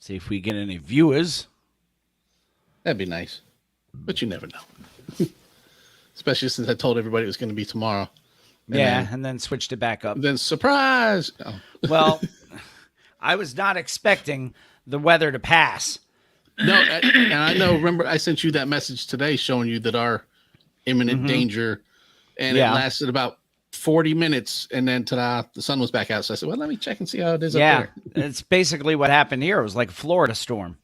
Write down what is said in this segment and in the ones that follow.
See if we get any viewers. That'd be nice. But you never know. Especially since I told everybody it was going to be tomorrow. And then switched it back up. Then surprise! Oh. Well, I was not expecting the weather to pass. No, and I know. Remember, I sent you that message today showing you that our imminent danger, and it lasted about 40 minutes, and then ta-da, the sun was back out. So I said, well, let me check and see how it is up there. It's basically what happened here. It was like a Florida storm.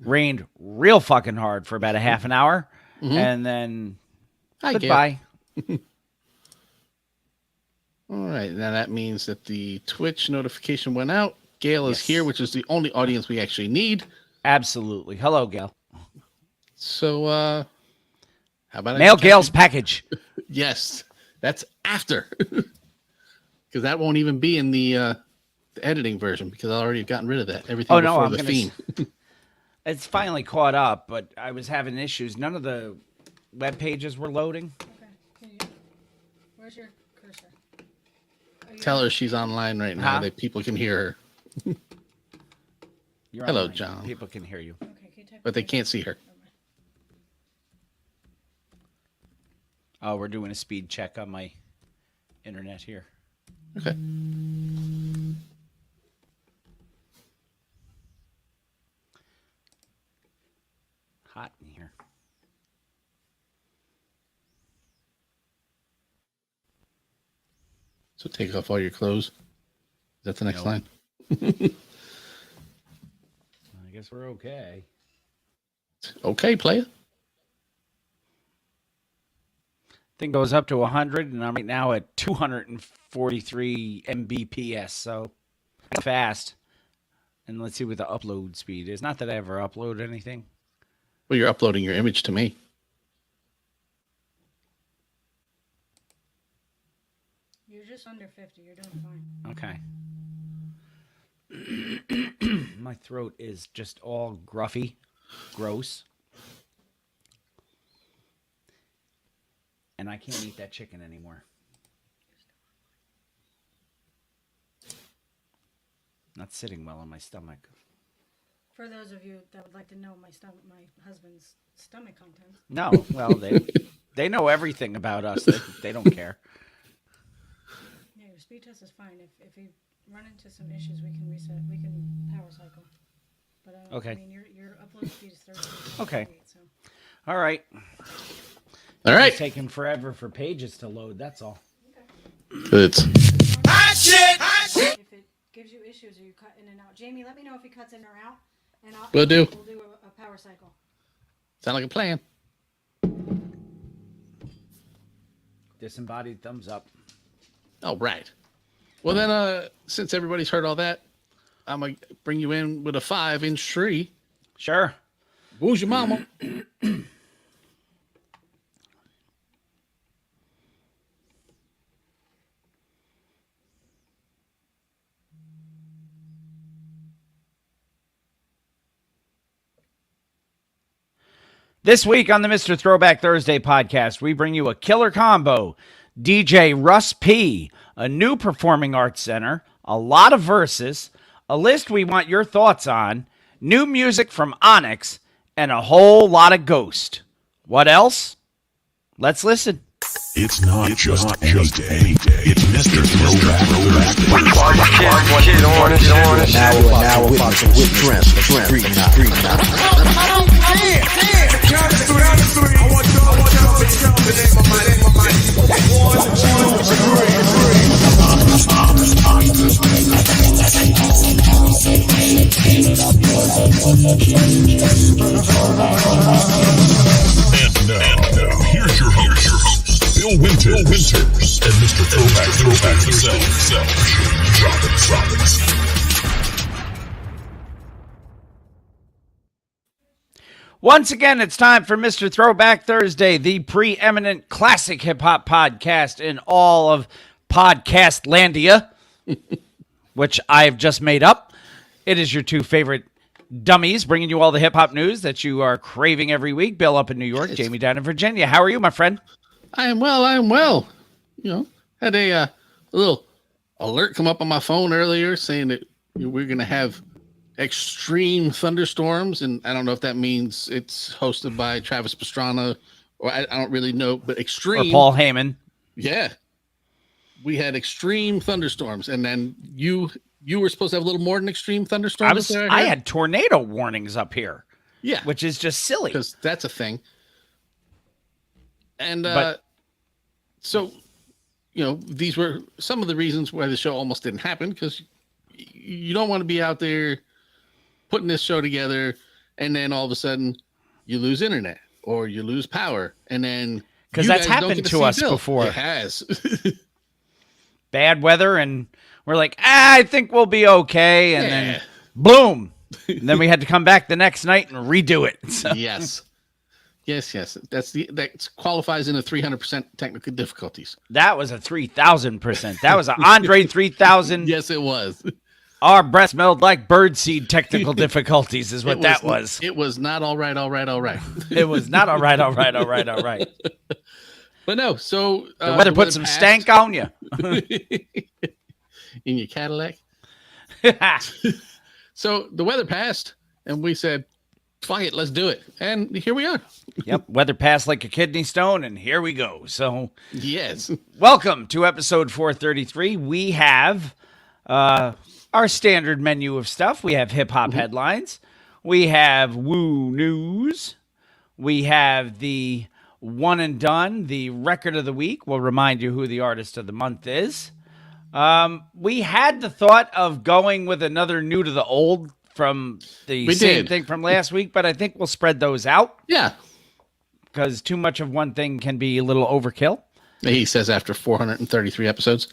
Rained real fucking hard for about a half an hour, and then goodbye. All right, now that means that the Twitch notification went out. Gail is here, which is the only audience we actually need. Absolutely. Hello, Gail. So, how about mail Gail's package? Yes, that's after, because that won't even be in the editing version because I already gotten rid of that. Everything before the theme. It's finally caught up, but I was having issues. None of the web pages were loading. Okay. Where's your cursor? Tell her she's online right now. That people can hear her. Hello, online. John. People can hear you. Okay, but they can't see her. Oh, we're doing a speed check on my internet here. Okay. Hot in here. So take off all your clothes. Is that the next line? I guess we're okay. Okay, player. Thing goes up to 100, and I'm right now at 243 Mbps, so fast. And let's see what the upload speed is. Not that I ever upload anything. Well, you're uploading your image to me. You're just under 50. You're doing fine. Okay. My throat is just all gruffy, gross. And I can't eat that chicken anymore. Not sitting well on my stomach. For those of you that would like to know my husband's stomach contents. No, well, they know everything about us. They don't care. Yeah, your speed test is fine. If you run into some issues, we can reset. We can power cycle. But okay. I mean, your upload speed is 30. Okay. So. All right. All right. It's taking forever for pages to load. That's all. Okay. Good. If it gives you issues or you cut in and out, Jamie, let me know if he cuts in or out, and We'll do a power cycle. Sound like a plan. Disembodied thumbs up. Oh, right. Well, then, since everybody's heard all that, I'm going to bring you in with a 5-inch tree. Sure. Who's your mama? This week on the Mr. Throwback Thursday podcast, we bring you a killer combo. DJ Russ P., a new performing arts center, a lot of verses, a list we want your thoughts on, new music from Onyx, and a whole lot of Ghost. What else? Let's listen. It's not just any day. It's Mr. Throwback Thursday. Now with trends, street now. Count us down to 3. I want y'all to count the name of my 1, 2, 3. And now, here's your host, Bill Winters, and Mr. Throwback himself, Robbins. Once again, it's time for Mr. Throwback Thursday, the preeminent classic hip-hop podcast in all of Podcastlandia, which I've just made up. It is your two favorite dummies bringing you all the hip-hop news that you are craving every week. Bill up in New York, Jamie down in Virginia. How are you, my friend? I am well. You know, had a little alert come up on my phone earlier saying that we're going to have extreme thunderstorms, and I don't know if that means it's hosted by Travis Pastrana, or I don't really know, but extreme. Or Paul Heyman. Yeah, we had extreme thunderstorms, and then you were supposed to have a little more than extreme thunderstorms. I had tornado warnings up here. Yeah, which is just silly because that's a thing. And so, these were some of the reasons why the show almost didn't happen, because you don't want to be out there putting this show together and then all of a sudden you lose internet or you lose power, and then because that's happened to us before. It has. Bad weather, and we're like, I think we'll be okay, and then boom, and then we had to come back the next night and redo it. So. Yes. That qualifies into 300% technical difficulties. That was a 3,000%. That was an Andre 3000. Yes, it was. Our breath smelled like birdseed technical difficulties is what that was. It was not all right. It was not all right. But no, so the weather put some stank on you. In your Cadillac. So the weather passed, and we said, fuck it, let's do it. And here we are. Yep, weather passed like a kidney stone, and here we go. So, yes. Welcome to episode 433. We have our standard menu of stuff. We have hip-hop headlines. We have Woo News. We have the one and done, the record of the week. We'll remind you who the artist of the month is. We had the thought of going with another new to the old from the same thing from last week, but I think we'll spread those out. Yeah. Because too much of one thing can be a little overkill. He says after 433 episodes.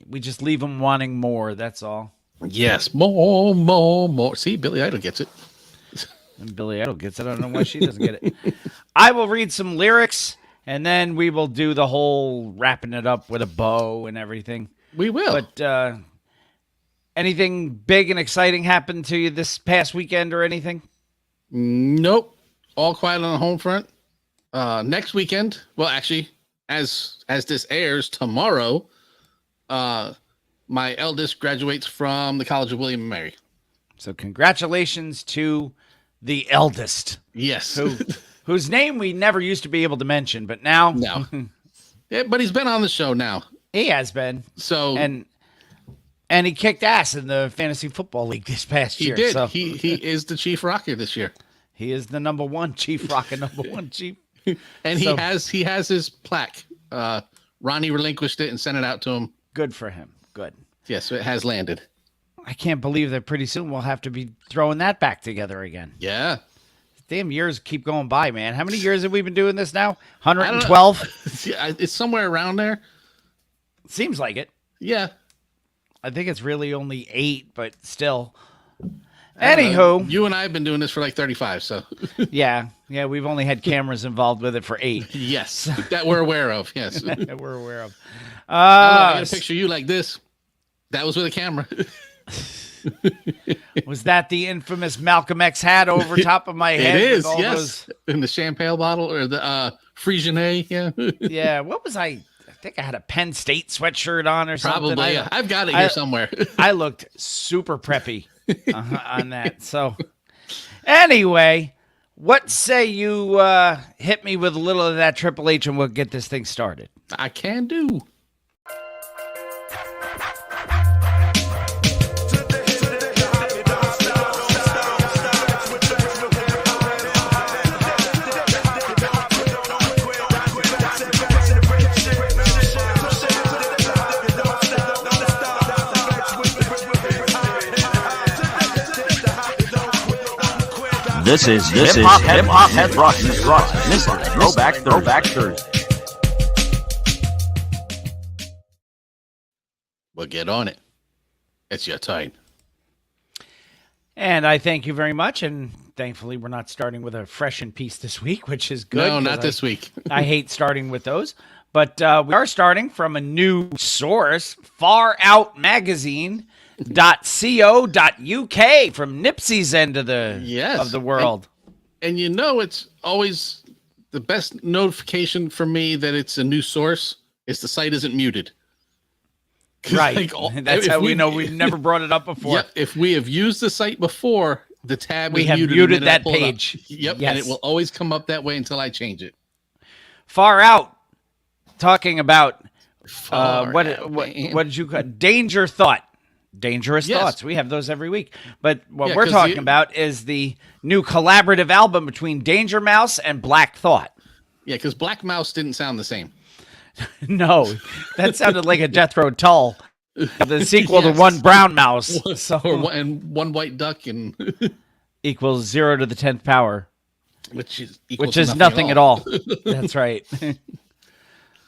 We just leave them wanting more, that's all. Yes, more. See, Billy Idol gets it. And Billy Idol gets it. I don't know why she doesn't get it. I will read some lyrics, and then we will do the whole wrapping it up with a bow and everything. We will. But anything big and exciting happened to you this past weekend or anything? Nope. All quiet on the home front. Next weekend, well, actually, as this airs tomorrow, my eldest graduates from the College of William and Mary. So congratulations to the eldest. Yes. Whose name we never used to be able to mention, but now. No. Yeah, but he's been on the show now. He has been. So and he kicked ass in the fantasy football league this past year. He did. So. He is the chief rocker this year. He is the number one chief rocker, number one chief. And he has his plaque. Ronnie relinquished it and sent it out to him. Good for him. Good. Yes, so it has landed. I can't believe that pretty soon we'll have to be throwing that back together again. Yeah. Damn years keep going by, man. How many years have we been doing this now? 112? Yeah, it's somewhere around there. Seems like it. Yeah. I think it's really only 8, but still. Anywho. You and I have been doing this for like 35, so. Yeah, we've only had cameras involved with it for 8. Yes, that we're aware of, yes. That we're aware of. I got a picture of you like this. That was with a camera. Was that the infamous Malcolm X hat over top of my head? It is, yes. In the champagne bottle or the Frisianet, yeah. Yeah, what was I think I had a Penn State sweatshirt on or something. Probably, yeah. I've got it here somewhere. I looked super preppy on that. So anyway, what say you hit me with a little of that Triple H and we'll get this thing started? I can do. This is hip hop head rock, Mr. Throwback Thursday. Well, get on it. It's your time. And I thank you very much. And thankfully, we're not starting with a freshened piece this week, which is good. No, not this week. I hate starting with those. But we are starting from a new source, Far Out Magazine. .co.uk from Nipsey's end of the world. And you know, it's always the best notification for me that it's a new source is the site isn't muted. Right. Like, That's if how we know we've never brought it up before. Yep. If we have used the site before, the tab We is have muted muted the minute I that pull it up. page. Yep. Yes. And it will always come up that way until I change it. Far Out, talking about Far what out, man. did you call Danger Thought? Dangerous Yes. Thoughts. We have those every week. But what Yeah, we're 'cause talking about is the new collaborative album between Danger Mouse and Black Thought. Yeah, because Black Mouse didn't sound the same. No, that sounded like a Death Row Tull, the sequel to Yes. One Brown Mouse. So And one white duck, and equals 0 to the 10th power, which is equal which to is nothing at all. That's right.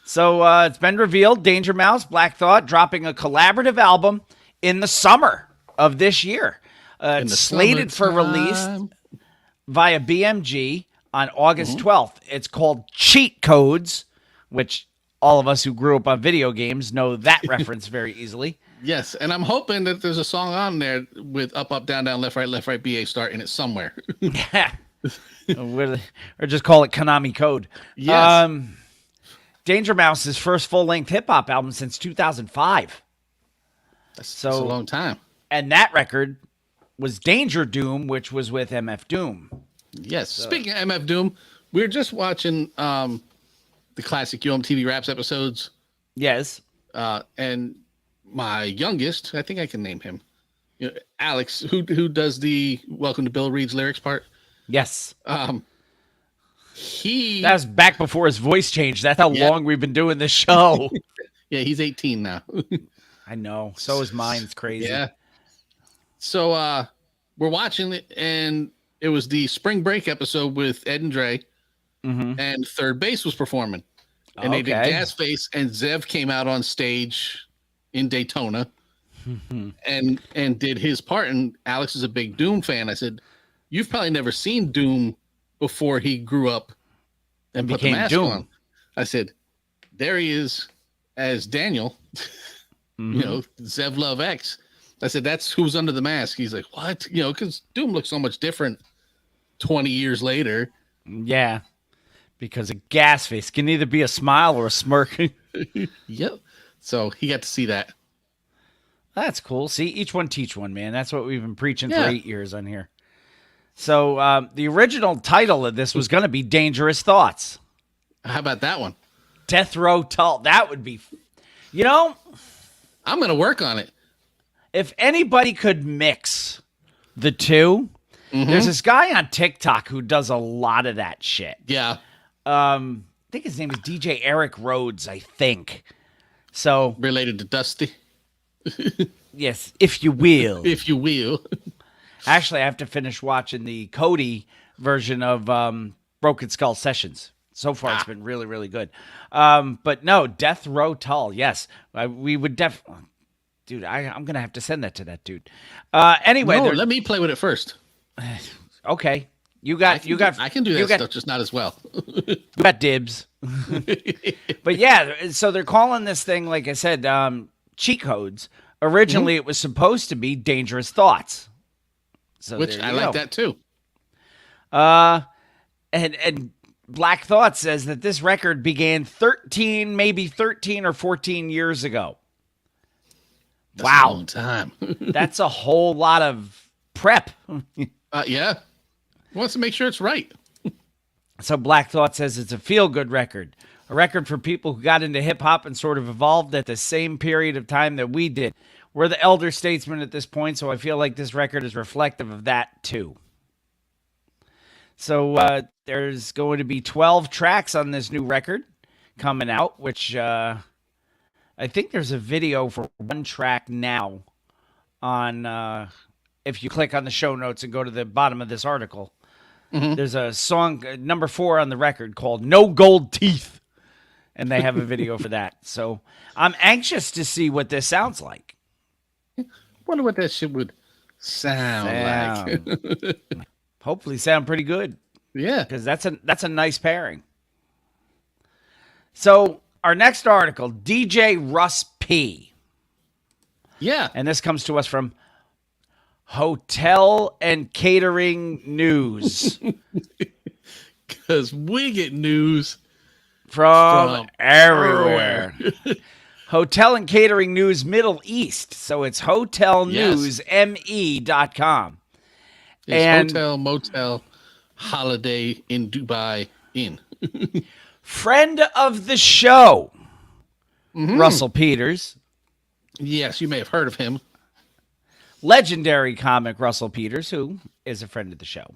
So it's been revealed Danger Mouse, Black Thought, dropping a collaborative album in the summer of this year. In It's the slated for release summertime. via BMG on August Mm-hmm. 12th. It's called Cheat Codes, which all of us who grew up on video games know that reference very easily. Yes, and I'm hoping that there's a song on there with up, up, down, down, left, right, BA start in it somewhere. or just call it Konami Code. Yes. Danger Mouse's first full-length hip-hop album since 2005. That's a long time. And that record was Danger Doom, which was with MF Doom. Yes. Speaking of MF Doom, we were just watching the classic UMTV Raps episodes, Yes. and my youngest, I think I can name him, Alex, who does the Welcome to Bill Reed's lyrics part. Yes. He That was back before his voice changed. That's how Yeah. long we've been doing this show. yeah, he's 18 now. I know. So is mine. It's crazy. Yeah. So we're watching it, and it was the spring break episode with Ed and Dre, and Third Base was performing. And they did Okay. Gas Face, and Zev came out on stage in Daytona and did his part. And Alex is a big Doom fan. I said, "You've probably never seen Doom before he grew up and put the became mask Doom. on." I said, "There he is as Daniel, Zev Love X." I said, "That's who's under the mask." He's like, "What?" Because Doom looks so much different 20 years later. Yeah. Because a gas face can either be a smile or a smirk. Yep. So he got to see that. That's cool. See, each one teach one, man. That's what we've been preaching Yeah. for 8 years on here. So the original title of this was going to be Dangerous Thoughts. How about that one? Death Row Tull. That would be, I'm going to work on it. if anybody could mix the two, there's this guy on TikTok who does a lot of that shit. Yeah. I think his name is DJ Eric Rhodes, I think. So, Related to Dusty, yes, if you will. if you will. Actually, I have to finish watching the Cody version of Broken Skull Sessions. So far, it's been really, really good. But no, Death Row Tull. Yes, we would definitely. Dude, I'm going to have to send that to that dude. Anyway, No, there- let me play with it first. okay. You I can do that you got, stuff, just not as well. You got dibs. But yeah, so they're calling this thing, like I said, cheat codes. Originally, it was supposed to be Dangerous Thoughts. So Which there I you like go. that too. And Black Thought says that this record began 13 or 14 years ago. That's Wow. a long time. That's a whole lot of prep. Yeah. Wants to make sure it's right. So Black Thought says it's a feel-good record. A record for people who got into hip-hop and sort of evolved at the same period of time that we did. We're the elder statesmen at this point, so I feel like this record is reflective of that, too. So there's going to be 12 tracks on this new record coming out, which I think there's a video for one track now on, if you click on the show notes and go to the bottom of this article. There's a song, number 4 on the record, called No Gold Teeth. And they have a video for that. So I'm anxious to see what this sounds like. Wonder what that shit would sound like. Hopefully sound pretty good, Yeah. because that's a nice pairing. So our next article, DJ Russ P. Yeah. And this comes to us from Hotel and Catering News. Because we get news From everywhere. Hotel and Catering News Middle East. So it's hotelnewsme.com. It's And hotel, motel, holiday in Dubai Inn. friend of the show, Russell Peters, Yes, you may have heard of him. legendary comic Russell Peters, who is a friend of the show,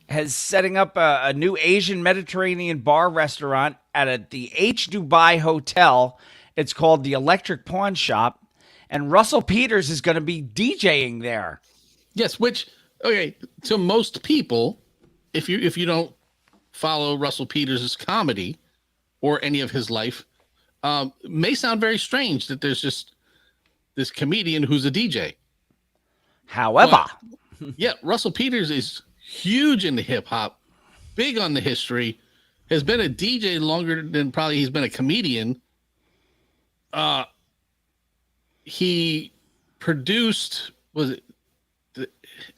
has setting up a new Asian Mediterranean bar restaurant at the H Dubai Hotel. It's called the Electric Pawn Shop, and Russell Peters is going to be DJing there. Yes, which to most people, if you don't follow Russell Peters' comedy or any of his life, may sound very strange that there's just this comedian who's a DJ. However, Yeah, Russell Peters is huge into hip hop, big on the history, has been a DJ longer than probably he's been a comedian. He produced, was it the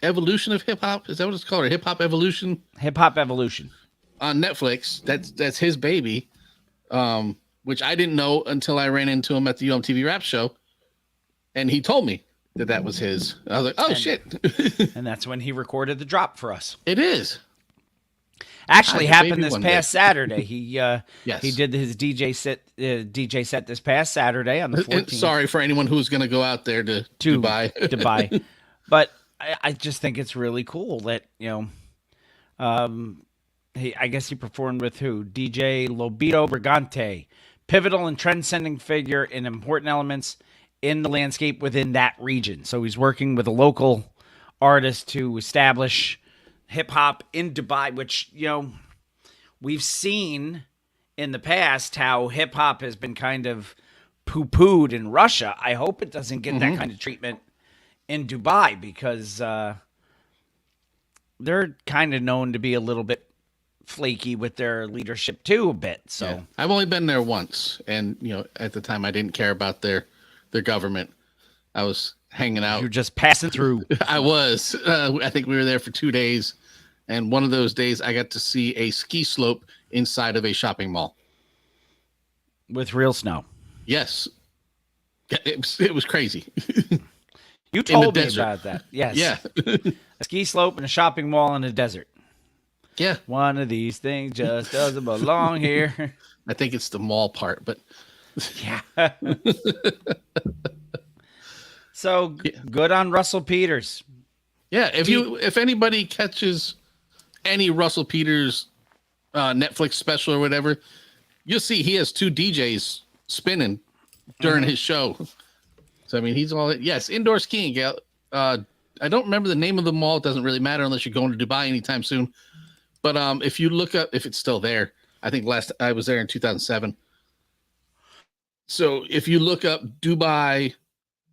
Evolution of Hip Hop? Is that what it's called? Or Hip Hop Evolution Hip Hop Evolution. on Netflix. That's his baby, which I didn't know until I ran into him at the UMTV Rap Show, and he told me that was his. I was like, oh shit, And that's when he recorded the drop for us. it is. Actually Had the happened baby this one past Saturday. He Yes. he did his DJ set this past Saturday on the 14th. Sorry for anyone who's going to go out there to Dubai. Dubai. But I just think it's really cool that, I guess he performed with who? DJ Lobito Brigante, pivotal and trend-setting figure in important elements in the landscape within that region. So he's working with a local artist to establish hip-hop in Dubai, which, we've seen in the past how hip-hop has been kind of poo-pooed in Russia. I hope it doesn't get that kind of treatment in Dubai, because they're kind of known to be a little bit flaky with their leadership too, a bit. So Yeah. I've only been there once, and at the time I didn't care about their government. I was hanging out. you're just passing through I was. I think we were there for 2 days, and one of those days I got to see a ski slope inside of a shopping mall. with real snow. Yes, it was crazy. You told me desert. about that. Yes. Yeah, A ski slope and a shopping mall in the desert. yeah. One of these things just doesn't belong here. I think it's the mall part, but Yeah. So good on Russell Peters. yeah. If anybody catches any Russell Peters Netflix special or whatever, you'll see he has 2 DJs spinning during his show. So I mean, he's all indoor skiing. I don't remember the name of the mall. It doesn't really matter unless you're going to Dubai anytime soon. But if you look up, if it's still there, I think last I was there in 2007. So if you look up Dubai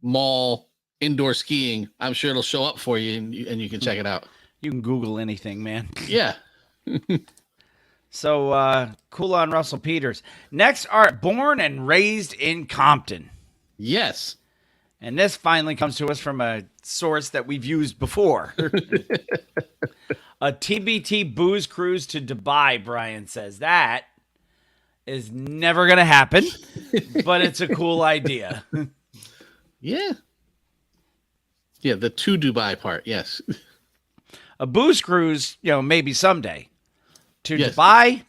Mall indoor skiing, I'm sure it'll show up for you, and you can check it out. You can Google anything, man. Yeah. So cool on Russell Peters. Next are born and raised in Compton. Yes. And this finally comes to us from a source that we've used before. A TBT booze cruise to Dubai, Brian says. That is never going to happen, but it's a cool idea. Yeah. Yeah, the to Dubai part. Yes. A booze cruise, maybe someday. To Yes. Dubai,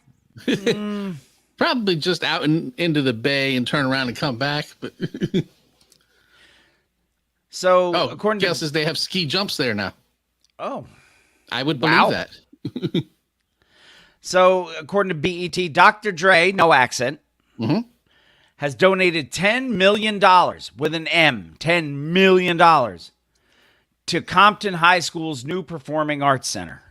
Probably just out into the bay and turn around and come back. But so oh, according Gail to says they have ski jumps there now. oh, I would believe Wow. that. so according to BET, Dr. Dre, no accent, has donated $10 million with an M, $10 million to Compton High School's new Performing Arts Center.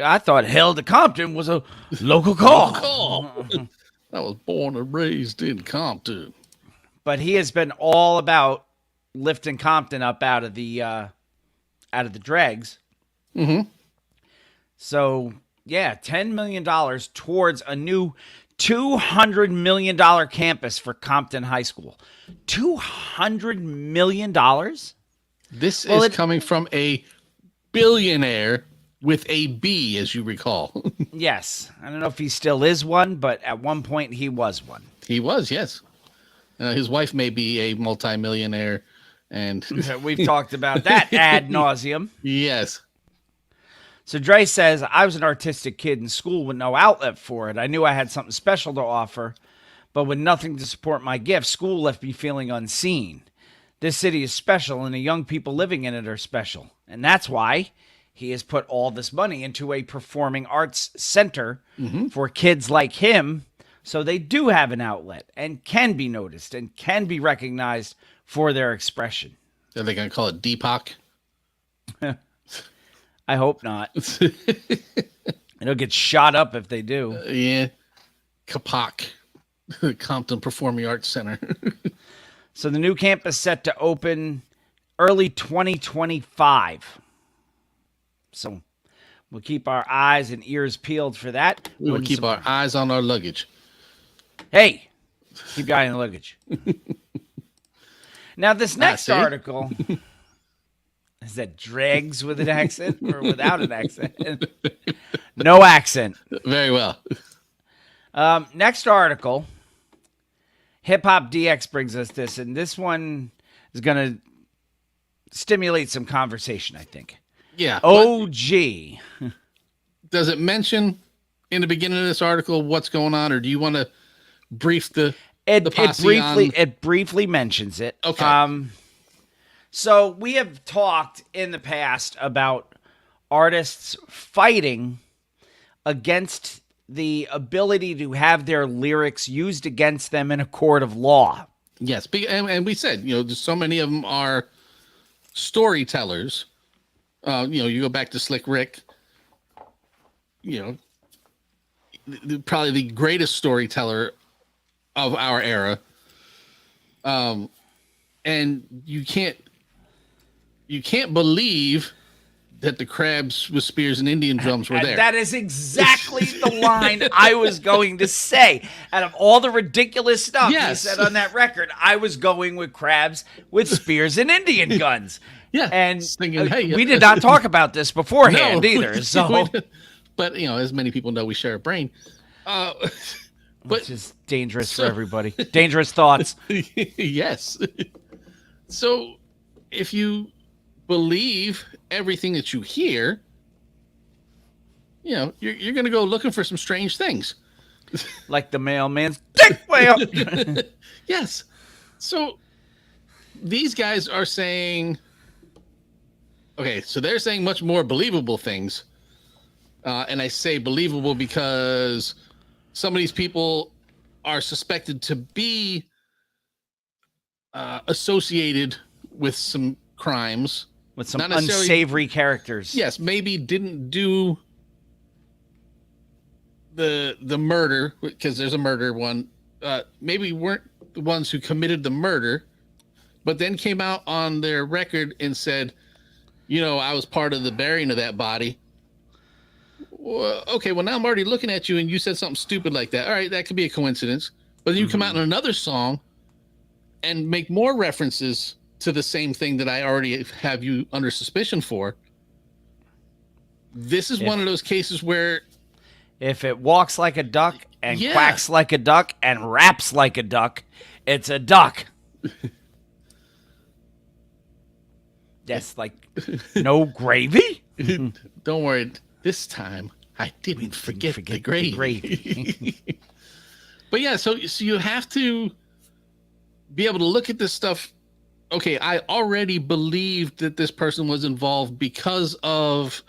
I thought Hell to Compton was a local call. Oh, I was born and raised in Compton. But he has been all about lifting Compton up out of the dregs. So yeah, $10 million towards a new $200 million campus for Compton High School. $200 million? This Well, is coming from a billionaire with a B, as you recall. Yes. I don't know if he still is one, but at one point he was one. He was, yes. His wife may be a multimillionaire, and We've talked about that ad nauseum. yes. So Dre says, I was an artistic kid in school with no outlet for it. I knew I had something special to offer, but with nothing to support my gift, school left me feeling unseen. This city is special, and the young people living in it are special. And that's why he has put all this money into a performing arts center for kids like him, so they do have an outlet and can be noticed and can be recognized for their expression. Are they going to call it Deepak? I hope not. It'll get shot up if they do. Yeah. Kapak. Compton Performing Arts Center. So the new campus set to open early 2025. So we'll keep our eyes and ears peeled for that. We will keep our eyes on our luggage. Hey, keep your eye on the luggage. Now, this next see? article, is that dregs with an accent or without an accent? No accent. Very well. Next article, Hip Hop DX brings us this, and this one is going to stimulate some conversation, I think. Yeah. OG. Does it mention in the beginning of this article what's going on, or do you want to brief the posse on? It briefly mentions it. Okay. So we have talked in the past about artists fighting against the ability to have their lyrics used against them in a court of law. Yes, and we said, there's so many of them are storytellers. You go back to Slick Rick. Probably the greatest storyteller of our era. And you can't believe that the Crabs with spears and Indian drums were there. That is exactly the line I was going to say. Out of all the ridiculous stuff he said on that record, I was going with Crabs with spears and Indian guns. Yeah, and thinking, hey, we did not talk about this beforehand either. So, but as many people know, we share a brain. Which is dangerous for everybody. Dangerous thoughts. Yes. So, if you believe everything that you hear, you're going to go looking for some strange things. Like the mailman's dick whale. Yes. So, these guys are saying, okay, so they're saying much more believable things. And I say believable because some of these people are suspected to be associated with some crimes. With some unsavory characters. Yes, maybe didn't do the murder, because there's a murder one. Maybe weren't the ones who committed the murder, but then came out on their record and said, I was part of the burying of that body. Well, okay, well, now I'm already looking at you and you said something stupid like that. All right, that could be a coincidence. But then you come out in another song and make more references to the same thing that I already have you under suspicion for. This is one of those cases where if it walks like a duck and quacks like a duck and raps like a duck, it's a duck. That's like no gravy. Don't worry. This time I didn't forget the gravy. But yeah, so you have to be able to look at this stuff. Okay, I already believed that this person was involved because of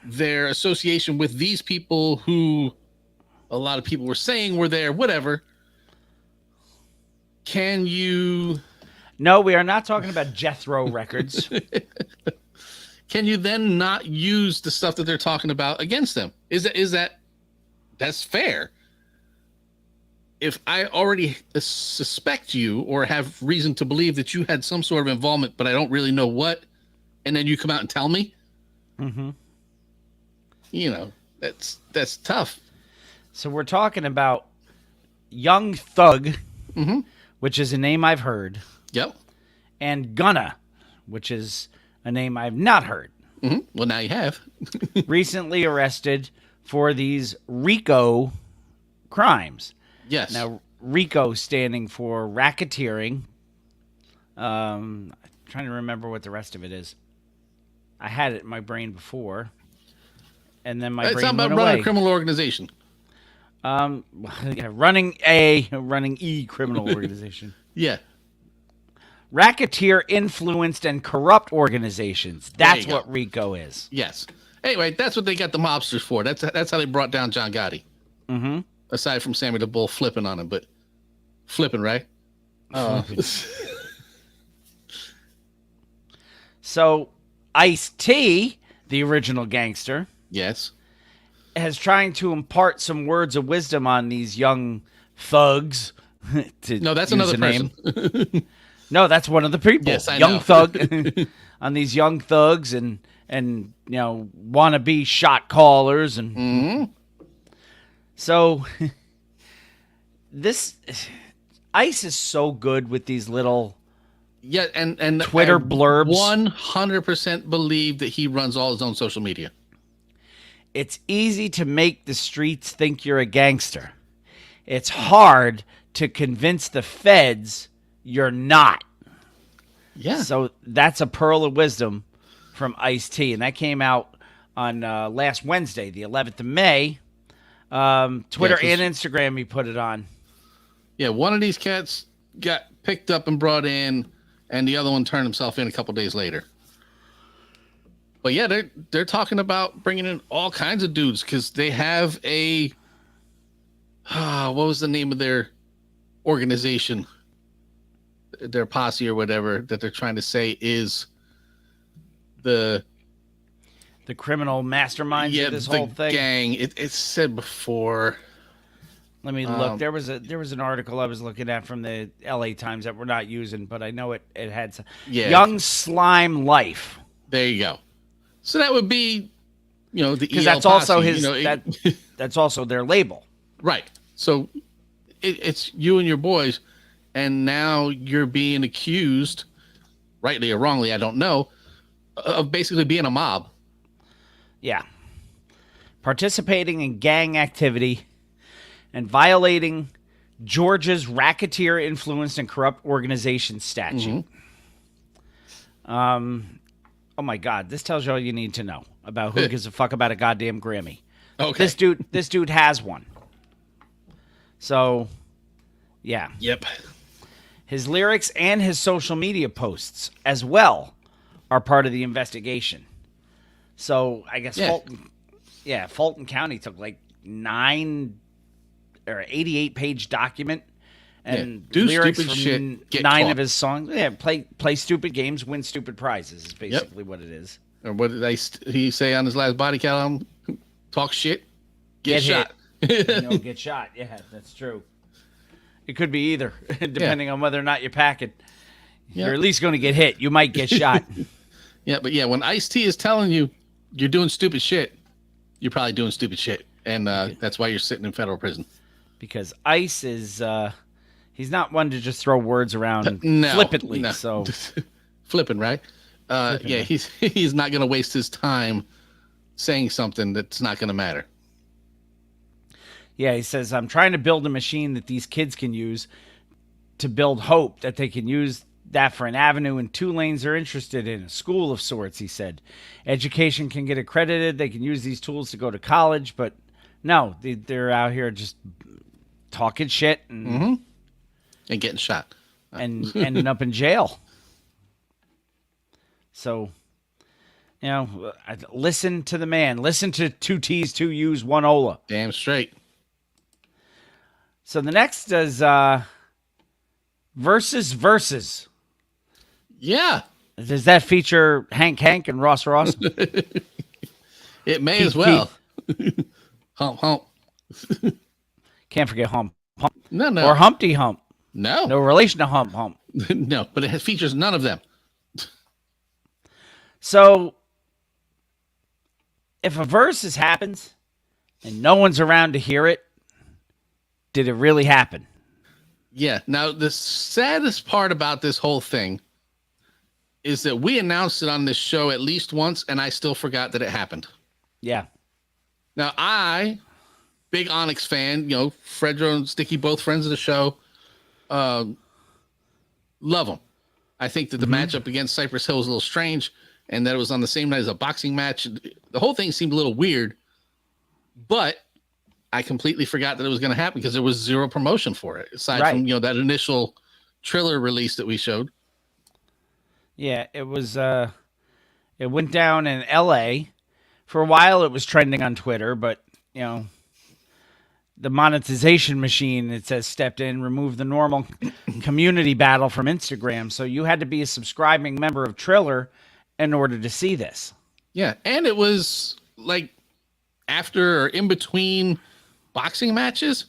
their association with these people who a lot of people were saying were there, whatever. Can you... No, we are not talking about Jethro Records. Can you then not use the stuff that they're talking about against them? That's fair? If I already suspect you or have reason to believe that you had some sort of involvement, but I don't really know what, and then you come out and tell me, that's tough. So we're talking about Young Thug, which is a name I've heard. Yep. And Gunna, which is a name I've not heard. Well, now you have. recently arrested for these RICO crimes. Yes. Now, RICO standing for racketeering. I'm trying to remember what the rest of it is. I had it in my brain before, and then my it's brain not about went running away. a criminal organization. Yeah, running E criminal organization. Yeah. Racketeer influenced and corrupt organizations. That's you go. what RICO is. Yes. Anyway, that's what they got the mobsters for. That's how they brought down John Gotti. Mm-hmm. Aside from Sammy the Bull flipping on him, but flipping, right? So Ice-T, the original gangster, Yes. has trying to impart some words of wisdom on these young thugs. No, that's use another a name. person. No, that's one of the people. Yes, I young know. thug on these young thugs and wannabe shot callers and Mm-hmm. so this Ice is so good with these little Yeah, and Twitter I blurbs. 100% believe that he runs all his own social media. It's easy to make the streets think you're a gangster. It's hard to convince the feds you're not. Yeah. So that's a pearl of wisdom from Ice-T, and that came out on last Wednesday, the 11th of May. Twitter Yeah, 'cause- and Instagram, he put it on. Yeah, one of these cats got picked up and brought in, and the other one turned himself in a couple days later. But yeah, they're talking about bringing in all kinds of dudes because they have a what was the name of their organization, their posse or whatever that they're trying to say is the criminal masterminds of this the whole thing. gang. It's said before. Let me look. There was an article I was looking at from the LA Times that we're not using, but I know it had some. Yeah. Young Slime Life. There you go. So that would be, the Because EL that's also posse, his that's also their label. right. So it's you and your boys, and now you're being accused, rightly or wrongly, I don't know, of basically being a mob. Yeah. Participating in gang activity and violating Georgia's racketeer influenced and corrupt organization statute. Oh my God, this tells you all you need to know about who gives a fuck about a goddamn Grammy. Okay. This dude has one. So, yeah. Yep. His lyrics and his social media posts as well are part of the investigation. So, I guess Fulton County took like 9 or 88-page document and do lyrics stupid from shit, get 9 caught. of his songs. Yeah, play stupid games, win stupid prizes is basically what it is. Or what did he say on his last Body Count album? Talk shit, get shot. Get shot. Yeah, that's true. It could be either, depending on whether or not you're packing. Yeah. You're at least going to get hit. You might get shot. Yeah, but yeah, when Ice-T is telling you you're doing stupid shit, you're probably doing stupid shit. And that's why you're sitting in federal prison. Because Ice is, he's not one to just throw words around flippantly. No. So Flipping, right? Yeah, he's not going to waste his time saying something that's not going to matter. yeah, he says, I'm trying to build a machine that these kids can use to build hope, that they can use that for an avenue in 2 lanes they're interested in, a school of sorts, he said. Education can get accredited. They can use these tools to go to college, but no, they're out here just talking shit and And getting shot. and ending up in jail. So, listen to the man. Listen to 2 T's, 2 U's, 1 Ola. Damn straight. So the next is Versus. Yeah, Does that feature Hank and Ross? it may Keith, as well. Hump, hump. Can't forget Hump. No, no. Or Humpty Hump. No. No relation to Hump. No, but it features none of them. So if a versus happens and no one's around to hear it, did it really happen? Yeah. Now, the saddest part about this whole thing is that we announced it on this show at least once, and I still forgot that it happened. Yeah. Now, big Onyx fan, Fredro and Sticky, both friends of the show, love them. I think that the matchup against Cypress Hill was a little strange, and that it was on the same night as a boxing match. The whole thing seemed a little weird, but I completely forgot that it was going to happen because there was zero promotion for it, aside from that initial Triller release that we showed. Yeah, it was. It went down in L.A. For a while. It was trending on Twitter, but the monetization machine, it says, stepped in, removed the normal community battle from Instagram. So you had to be a subscribing member of Triller in order to see this. Yeah, and it was like after or in between boxing matches.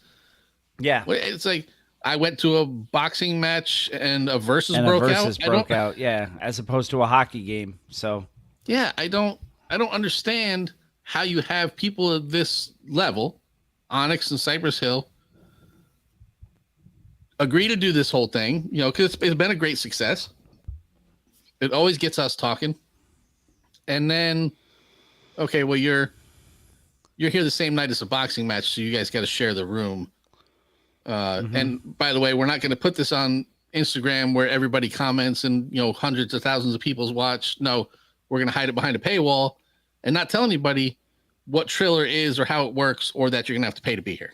Yeah, it's like I went to a boxing match and a versus broke out. Yeah, as opposed to a hockey game. So yeah, I don't understand how you have people at this level, Onyx and Cypress Hill, agree to do this whole thing. Because it's been a great success. It always gets us talking. And then, okay, well, you're here the same night as a boxing match, so you guys got to share the room. And by the way, we're not going to put this on Instagram where everybody comments and hundreds of thousands of people watch. No, we're going to hide it behind a paywall and not tell anybody what Triller is or how it works, or that you're going to have to pay to be here.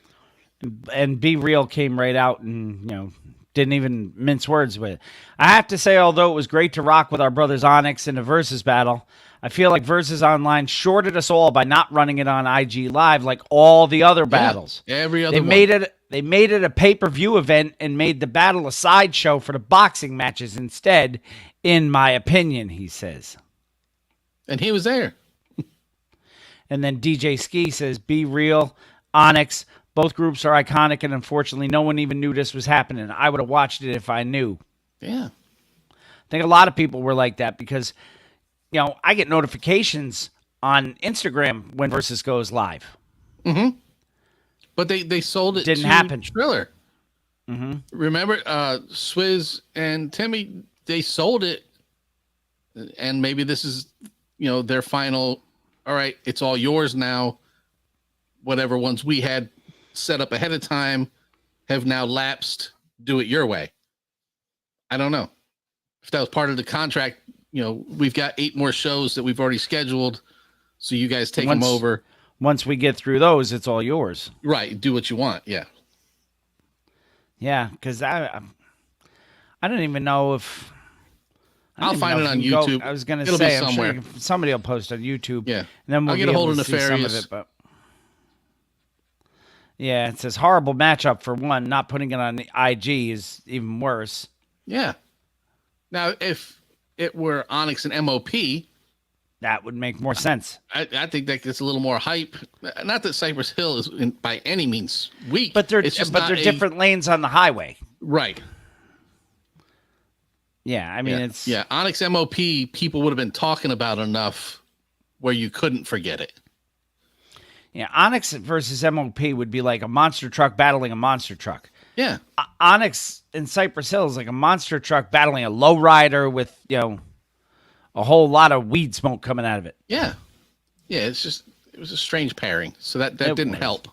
And Be Real came right out and didn't even mince words with it. I have to say, although it was great to rock with our brothers Onyx in a Versus battle, I feel like Versus Online shorted us all by not running it on IG Live like all the other battles. Every other They made it a pay-per-view event and made the battle a sideshow for the boxing matches instead, in my opinion, he says. And he was there. And then DJ Ski says, Be Real, Onyx, both groups are iconic, and unfortunately no one even knew this was happening. I would have watched it if I knew. Yeah. I think a lot of people were like that because, I get notifications on Instagram when Versus goes live. Mm-hmm. But they sold it Didn't to happen. Triller. Mm-hmm. Remember, Swizz and Timmy, they sold it. And maybe this is, their final, all right, it's all yours now. Whatever ones we had set up ahead of time have now lapsed. Do it your way. I don't know. If that was part of the contract, we've got 8 more shows that we've already scheduled. So you guys take them over. Once we get through those, it's all yours. Right. Do what you want. Yeah. Yeah, because I don't even know if... I'll find it on YouTube. I was going to say, I'm sure somebody will post on YouTube. Yeah. And then we'll get a hold of Nefarious. Some of it, but yeah, it says horrible matchup for one. Not putting it on the IG is even worse. Yeah. Now, if it were Onyx and MOP, that would make more sense. I think that gets a little more hype. Not that Cypress Hill is by any means weak, but they're different lanes on the highway. Right. Yeah, I mean it's Onyx MOP people would have been talking about enough where you couldn't forget it. Yeah, Onyx versus MOP would be like a monster truck battling a monster truck. Yeah. Onyx and Cypress Hill is like a monster truck battling a lowrider with, a whole lot of weed smoke coming out of it. Yeah. Yeah, it was a strange pairing. So that didn't help.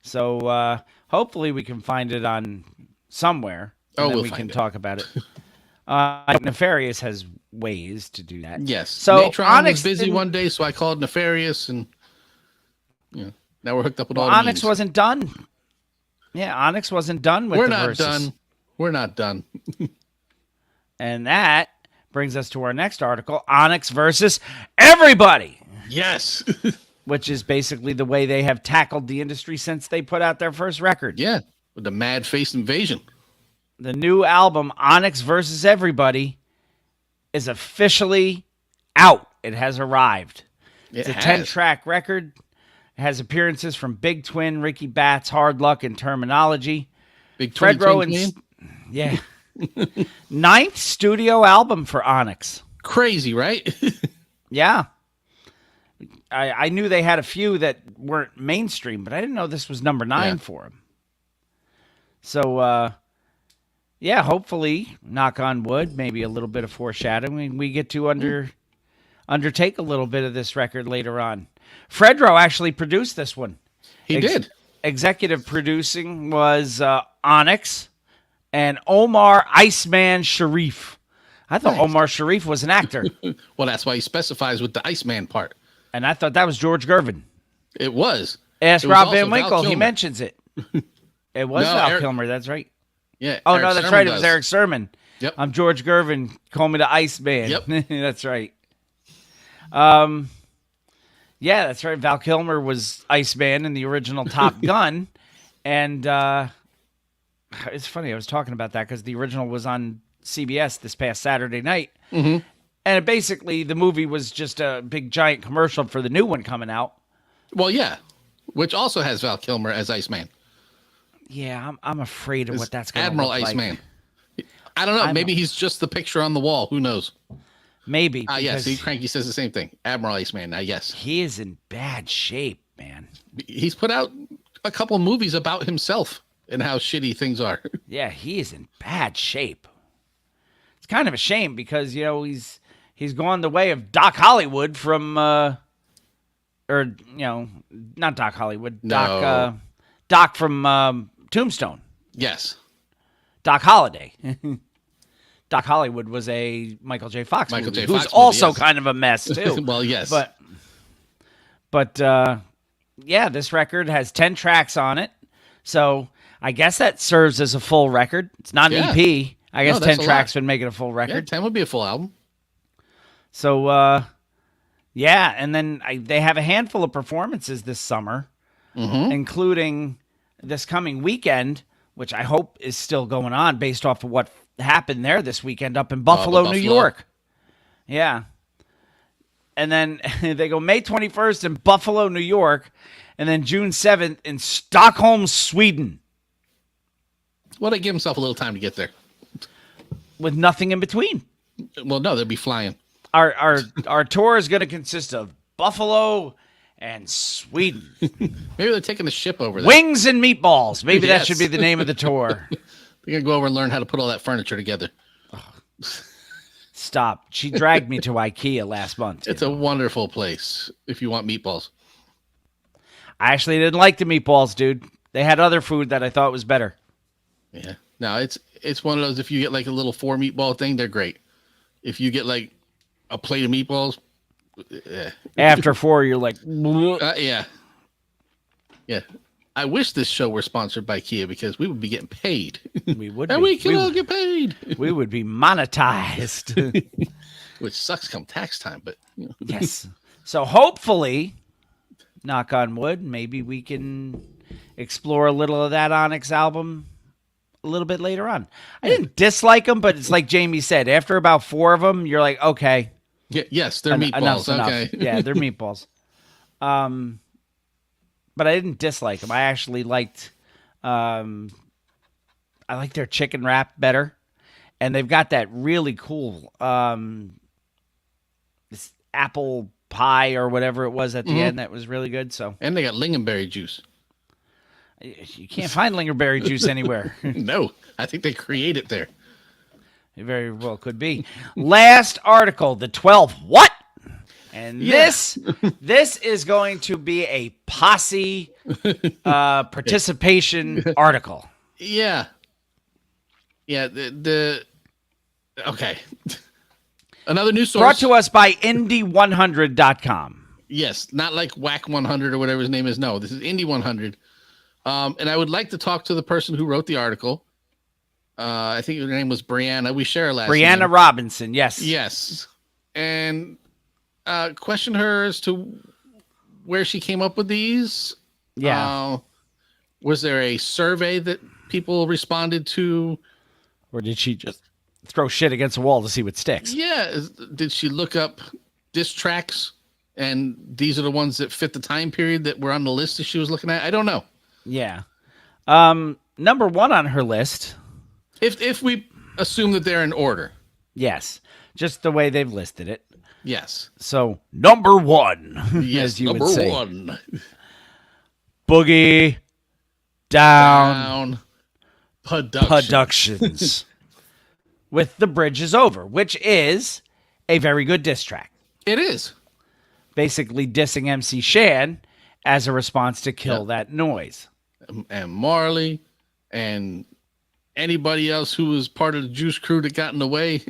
So hopefully we can find it on somewhere. And then we can talk about it. Nefarious has ways to do that. Yes. So Natron Onyx was busy one day, so I called Nefarious, and now we're hooked up with all the Onyx means. wasn't done. Yeah, Onyx wasn't done with the Versus. We're not done. And that brings us to our next article, Onyx versus everybody. Yes. Which is basically the way they have tackled the industry since they put out their first record. Yeah, with the Mad Face Invasion. The new album, Onyx versus Everybody, is officially out. It has arrived. It's a 10-track record. It has appearances from Big Twin, Ricky Batts, Hard Luck, and Terminology. Big Twin, yeah. 9th studio album for Onyx. Crazy, right? Yeah. I knew they had a few that weren't mainstream, but I didn't know this was number 9 for them. So, yeah, hopefully, knock on wood, maybe a little bit of foreshadowing. We get to undertake a little bit of this record later on. Fredro actually produced this one. He did. Executive producing was Onyx and Omar Iceman Sharif. I thought Omar Sharif was an actor, Well, that's why he specifies with the Iceman part. and I thought that was George Gervin. It was. Ask It was Rob also Van Val Winkle. He Kilmer. mentions it. It was No, Val Eric- Kilmer. That's right. Yeah. Oh, Eric no, that's Sermon right. It does. was Eric Sermon. Yep. I'm George Gervin. Call me the Iceman. Yep. That's right. Yeah, that's right. Val Kilmer was Iceman in the original Top Gun. And it's funny. I was talking about that because the original was on CBS this past Saturday night. Mm-hmm. And basically, the movie was just a big, giant commercial for the new one coming out. Well, yeah. Which also has Val Kilmer as Iceman. Yeah, I'm afraid of what that's going to Admiral look like. Iceman. I don't know. Maybe he's just the picture on the wall. Who knows? Maybe. Yes. because Cranky says the same thing. Admiral Iceman. Yes. he is in bad shape, man. He's put out a couple movies about himself and how shitty things are. Yeah, he is in bad shape. It's kind of a shame because he's gone the way of Doc Hollywood from not Doc Hollywood, No. Doc from Tombstone, Yes. Doc Holliday. Doc Hollywood was a Michael J. Fox Michael movie, J. who's Fox movie, also yes. kind of a mess too. Well, yes. But yeah, this record has 10 tracks on it. So I guess that serves as a full record. It's not an Yeah. EP. I guess No, 10 that's a tracks lot. would make it a full Yeah, record. 10 would be a full album. So, yeah. And then they have a handful of performances this summer, including this coming weekend, which I hope is still going on based off of what happened there this weekend up in Buffalo, New Buffalo. York. Yeah. And then they go May 21st in Buffalo, New York, and then June 7th in Stockholm, Sweden, Well, they give himself a little time to get there. with nothing in between. Well, no, they'll be flying. Our tour is going to consist of Buffalo and Sweden. Maybe they're taking the ship over there. Wings and meatballs. Maybe that Yes. should be the name of the tour. They're going to go over and learn how to put all that furniture together. Stop. She dragged me to IKEA last month. It's a wonderful place if you want meatballs. I actually didn't like the meatballs, dude. They had other food that I thought was better. Yeah. No, it's one of those, if you get like a little 4 meatball thing, they're great. If you get like a plate of meatballs, After 4, you're like, "Bleh." yeah. Yeah. I wish this show were sponsored by Kia because we would be getting paid. We would And be. we can all get paid. We would be monetized. Which sucks come tax time, but Yes. So hopefully, knock on wood, maybe we can explore a little of that Onyx album a little bit later on. I didn't dislike them, but it's like Jamie said, after about 4 of them, you're like, okay. yes, they're meatballs. Enough's enough. Okay. Yeah, they're meatballs. But I didn't dislike them. I actually liked I like their chicken wrap better. And they've got that really cool this apple pie or whatever it was at the end that was really good. So And they got lingonberry juice. you can't find lingerberry juice anywhere. No, I think they create it there. It very well could be. Last article, the 12th. What? And this is going to be a posse participation article. Yeah. Yeah, okay. Another news source. Brought to us by Indy100.com. Yes, not like Whack 100 or whatever his name is. No, this is Indy 100. And I would like to talk to the person who wrote the article. I think her name was Brianna. We share her last name. Brianna Robinson, yes. Yes. And question her as to where she came up with these. Yeah. Was there a survey that people responded to? Or did she just throw shit against the wall to see what sticks? Yeah. Did she look up diss tracks? And these are the ones that fit the time period that were on the list that she was looking at? I don't know. Yeah. Number 1 on her list. If we assume that they're in order. Yes. Just the way they've listed it. Yes. So, number 1, Yes, as you number would say. 1. Boogie down, Productions with The Bridge Is Over, which is a very good diss track. It is. Basically dissing MC Shan as a response to Kill That Noise. And Marley and anybody else who was part of the Juice Crew that got in the way.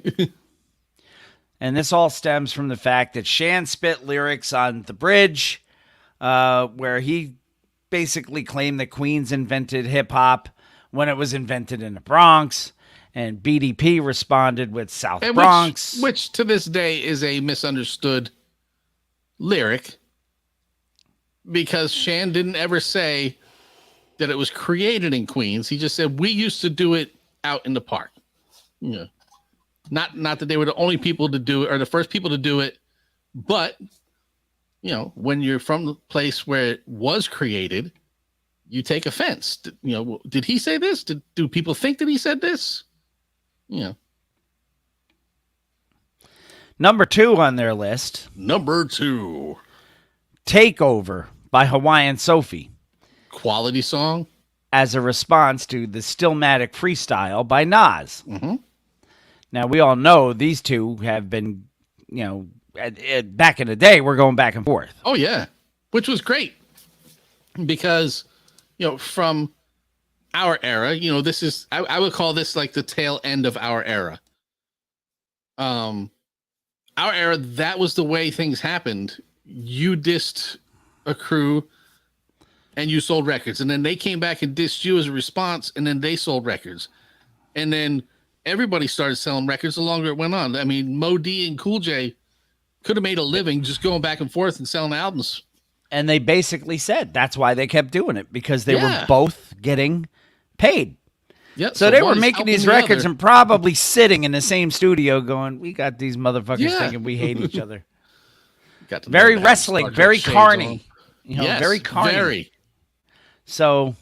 And this all stems from the fact that Shan spit lyrics on The Bridge, where he basically claimed that Queens invented hip-hop when it was invented in the Bronx. And BDP responded with South Bronx. Which to this day is a misunderstood lyric. Because Shan didn't ever say that it was created in Queens. He just said, we used to do it out in the park. You know, not that they were the only people to do it or the first people to do it, but you know, when you're from the place where it was created, you take offense. You know, did he say this? Do people think that he said this? You know. Number 2 on their list, Number 2. Takeover by Hawaiian Sophie, Quality song. as a response to the Stillmatic Freestyle by Nas. Mm-hmm. Now, we all know these two have been, you know, back in the day, we're going back and forth. Oh, yeah. Which was great. Because, you know, from our era, you know, this is, I would call this like the tail end of our era. Our era, that was the way things happened. You dissed a crew and you sold records. And then they came back and dissed you as a response. And then they sold records. And then everybody started selling records the longer it went on. I mean, Mo D and Cool J could have made a living just going back and forth and selling albums. And they basically said that's why they kept doing it, because they were both getting paid. Yep. So they were making these records and probably sitting in the same studio going, we got these motherfuckers thinking we hate each other. Very wrestling, very carny. You know, yes, very carny. Very. So,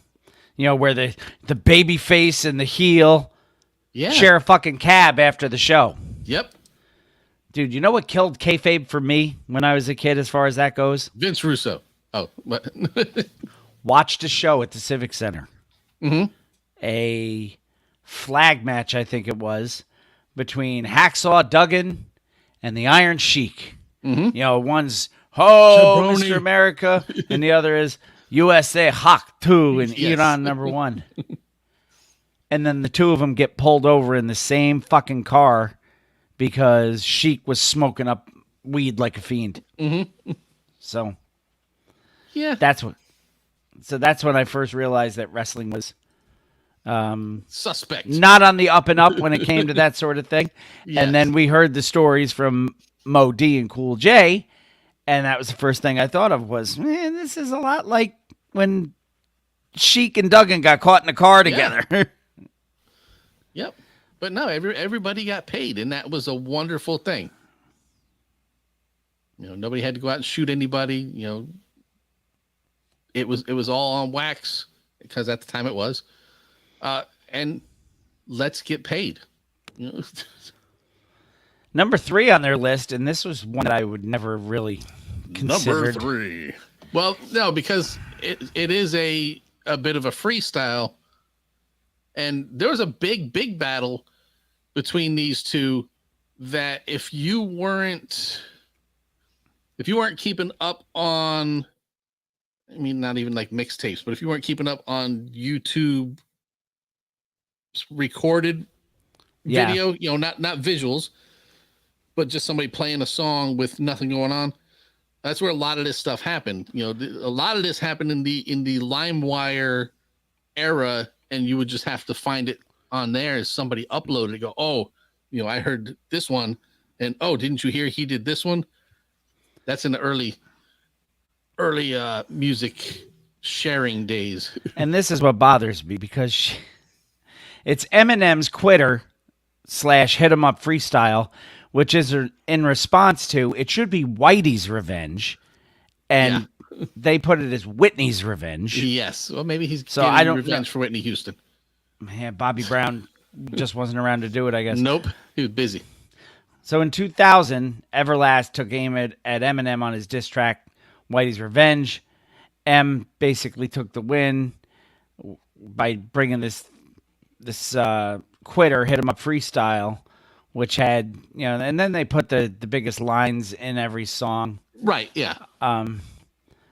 you know, where the baby face and the heel share a fucking cab after the show. Yep. Dude, you know what killed kayfabe for me when I was a kid as far as that goes? Vince Russo. Oh. Watched a show at the Civic Center. Mm-hmm. A flag match, I think it was, between Hacksaw Duggan and the Iron Sheik. Mm-hmm. You know, one's, "Ho, Jabroni. Mr. America," and the other is USA Hawk 2 and Iran #1. And then the two of them get pulled over in the same fucking car because Sheik was smoking up weed like a fiend. Mm-hmm. So, yeah, that's when I first realized that wrestling was suspect, not on the up and up when it came to that sort of thing. Yes. And then we heard the stories from Mo D and Cool J, and that was the first thing I thought of was, man, this is a lot like when Sheik and Duggan got caught in a car together. Yep. But no, everybody got paid, and that was a wonderful thing. You know, nobody had to go out and shoot anybody. You know, it was all on wax because at the time it was. And let's get paid. You know? Number 3 on their list, and this was one that I would never really considered. Number 3. Well, no, because it is a bit of a freestyle, and there was a big battle between these two that if you weren't keeping up on, I mean, not even like mixtapes, but if you weren't keeping up on YouTube recorded video, you know, not visuals, but just somebody playing a song with nothing going on. That's where a lot of this stuff happened. You know, a lot of this happened in the LimeWire era, and you would just have to find it on there as somebody uploaded it. Go, oh, you know, I heard this one, and oh, didn't you hear he did this one? That's in the early music sharing days. And this is what bothers me because it's Eminem's Quitter / Hit 'em Up Freestyle, which is in response to, it should be Whitey's Revenge, and they put it as Whitney's Revenge. Yes. Well, maybe he's getting revenge for Whitney Houston. Man, Bobby Brown just wasn't around to do it, I guess. Nope. He was busy. So in 2000, Everlast took aim at Eminem on his diss track, Whitey's Revenge. M basically took the win by bringing this this Quitter Hit 'Em Up freestyle, which had, and then they put the biggest lines in every song. Right. Yeah.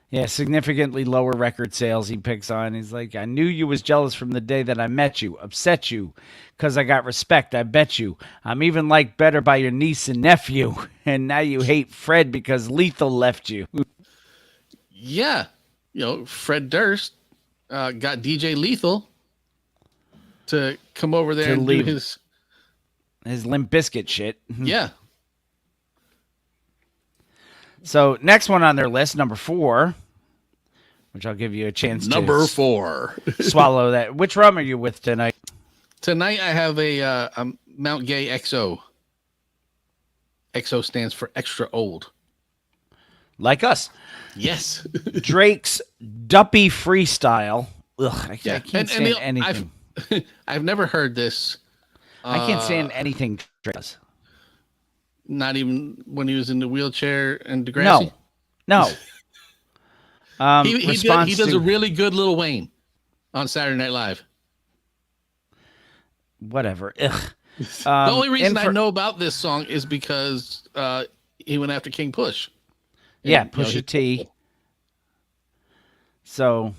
Yeah, significantly lower record sales he picks on. He's like, I knew you was jealous from the day that I met you, upset you, because I got respect, I bet you. I'm even liked better by your niece and nephew, and now you hate Fred because Lethal left you. Yeah. Fred Durst got DJ Lethal to come over there and do his Limp Bizkit shit. Yeah. So next one on their list, number 4, which I'll give you a chance Number to 4. swallow that. Which rum are you with tonight? Tonight I have a Mount Gay XO. XO stands for extra old. Like us. Yes. Drake's Duppy Freestyle. Ugh, I can't stand anything. I've never heard this. I can't stand anything Drake does. Not even when he was in the wheelchair and Degrassi? No. He does a really good Lil Wayne on Saturday Night Live. Whatever. Ugh. The only reason I know about this song is because he went after King Push. Yeah, Pusha T. So,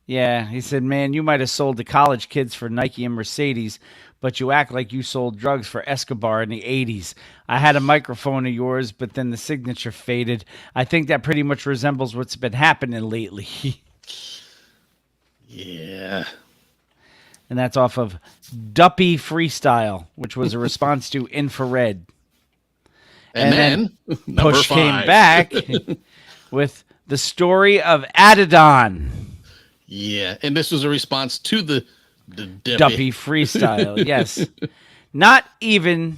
yeah, he said, man, you might have sold to college kids for Nike and Mercedes, but you act like you sold drugs for Escobar in the 80s. I had a microphone of yours, but then the signature faded. I think that pretty much resembles what's been happening lately. Yeah. And that's off of Duppy Freestyle, which was a response to Infrared. And then Push came back with the story of Adidon. Yeah, and this was a response to the Duppy Freestyle. Yes, not even.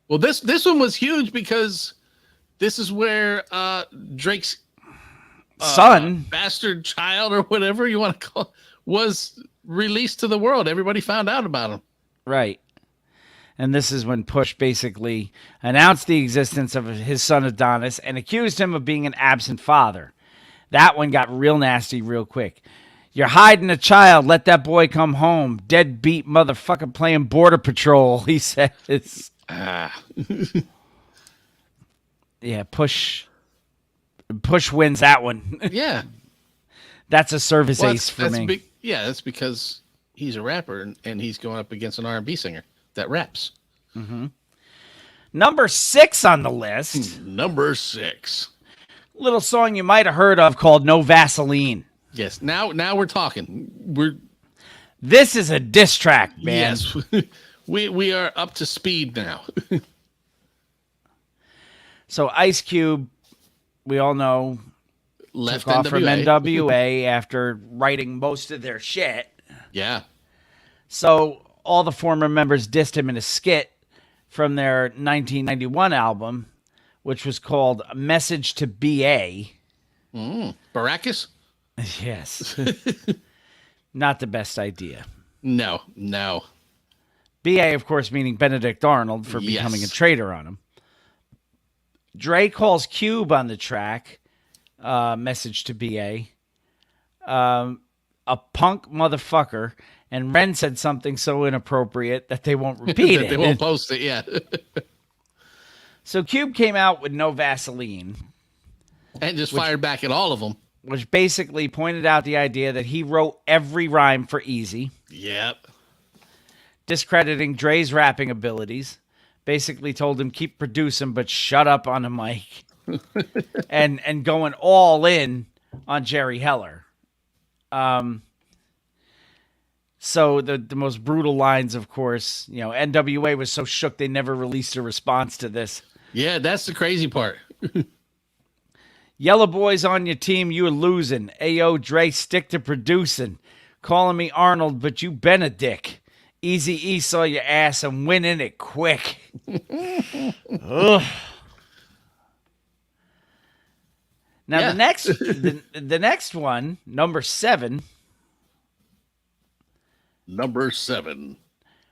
Well, this one was huge because this is where Drake's son, bastard child, or whatever you want to call it, was released to the world. Everybody found out about him. Right. And this is when Push basically announced the existence of his son Adonis and accused him of being an absent father. That one got real nasty real quick. You're hiding a child. Let that boy come home. Deadbeat motherfucker playing Border Patrol, he says. Yeah, Push wins that one. Yeah. That's a service ace for me. That's because he's a rapper and he's going up against an R&B singer that raps. Mm-hmm. Number 6 on the list. Number 6. Little song you might have heard of called No Vaseline. Yes. Now we're talking. This is a diss track, man. Yes. we are up to speed now. So Ice Cube, we all know, left took off from NWA after writing most of their shit. Yeah. So all the former members dissed him in a skit from their 1991 album, which was called Message to B.A. Baracus? Yes. Not the best idea. No. B.A., of course, meaning Benedict Arnold for becoming a traitor on him. Dre calls Cube on the track, Message to B.A., a punk motherfucker, and Ren said something so inappropriate that they won't repeat it. They won't post it, yeah. So Cube came out with No Vaseline. And just fired back at all of them. Which basically pointed out the idea that he wrote every rhyme for Easy. Yep. Discrediting Dre's rapping abilities. Basically told him keep producing, but shut up on the mic. and going all in on Jerry Heller. So the most brutal lines, of course, NWA was so shook they never released a response to this. Yeah, that's the crazy part. Yellow boys on your team, you are losing. Ayo, Dre, stick to producing. Calling me Arnold, but you been a dick. Easy-E saw your ass and went in it quick. Ugh. Now the next one, number 7. Number 7.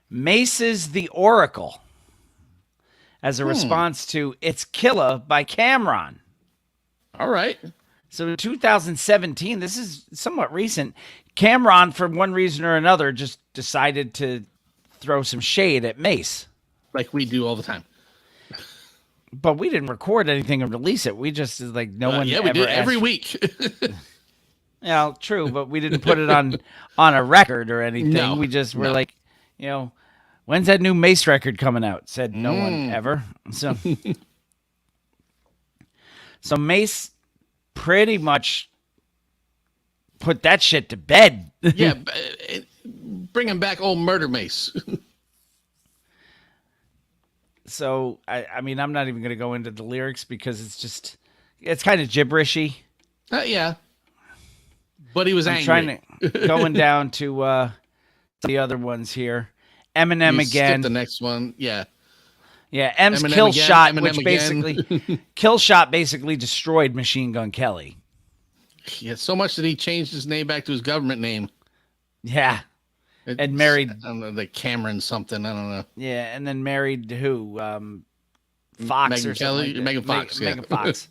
Mace's The Oracle. As a response to It's Killer by Cameron. All right. So in 2017, this is somewhat recent, Cameron, for one reason or another, just decided to throw some shade at Mace. Like we do all the time. But we didn't record anything and release it. We just no one. Yeah, we ever do it every asked- week. Yeah, true, but we didn't put it on a record or anything. No, We just were no. like, when's that new Mace record coming out? Said no one ever. So, so Mace pretty much put that shit to bed. Yeah, bringing back old Murder Mace. So I mean, I'm not even going to go into the lyrics because it's kind of gibberishy. Yeah. But he was I'm angry. trying to going down to the other ones here. Eminem You again. skipped the next one. Yeah. Yeah, M's Eminem kill again, shot, Eminem which again. basically kill shot basically destroyed Machine Gun Kelly. Yeah, so much that he changed his name back to his government name. Yeah, It's- married- I don't know, like Cameron something. I don't know. yeah, and then married who? Fox Megan or Kelly? something like that. Megan Fox, yeah. Megan Fox.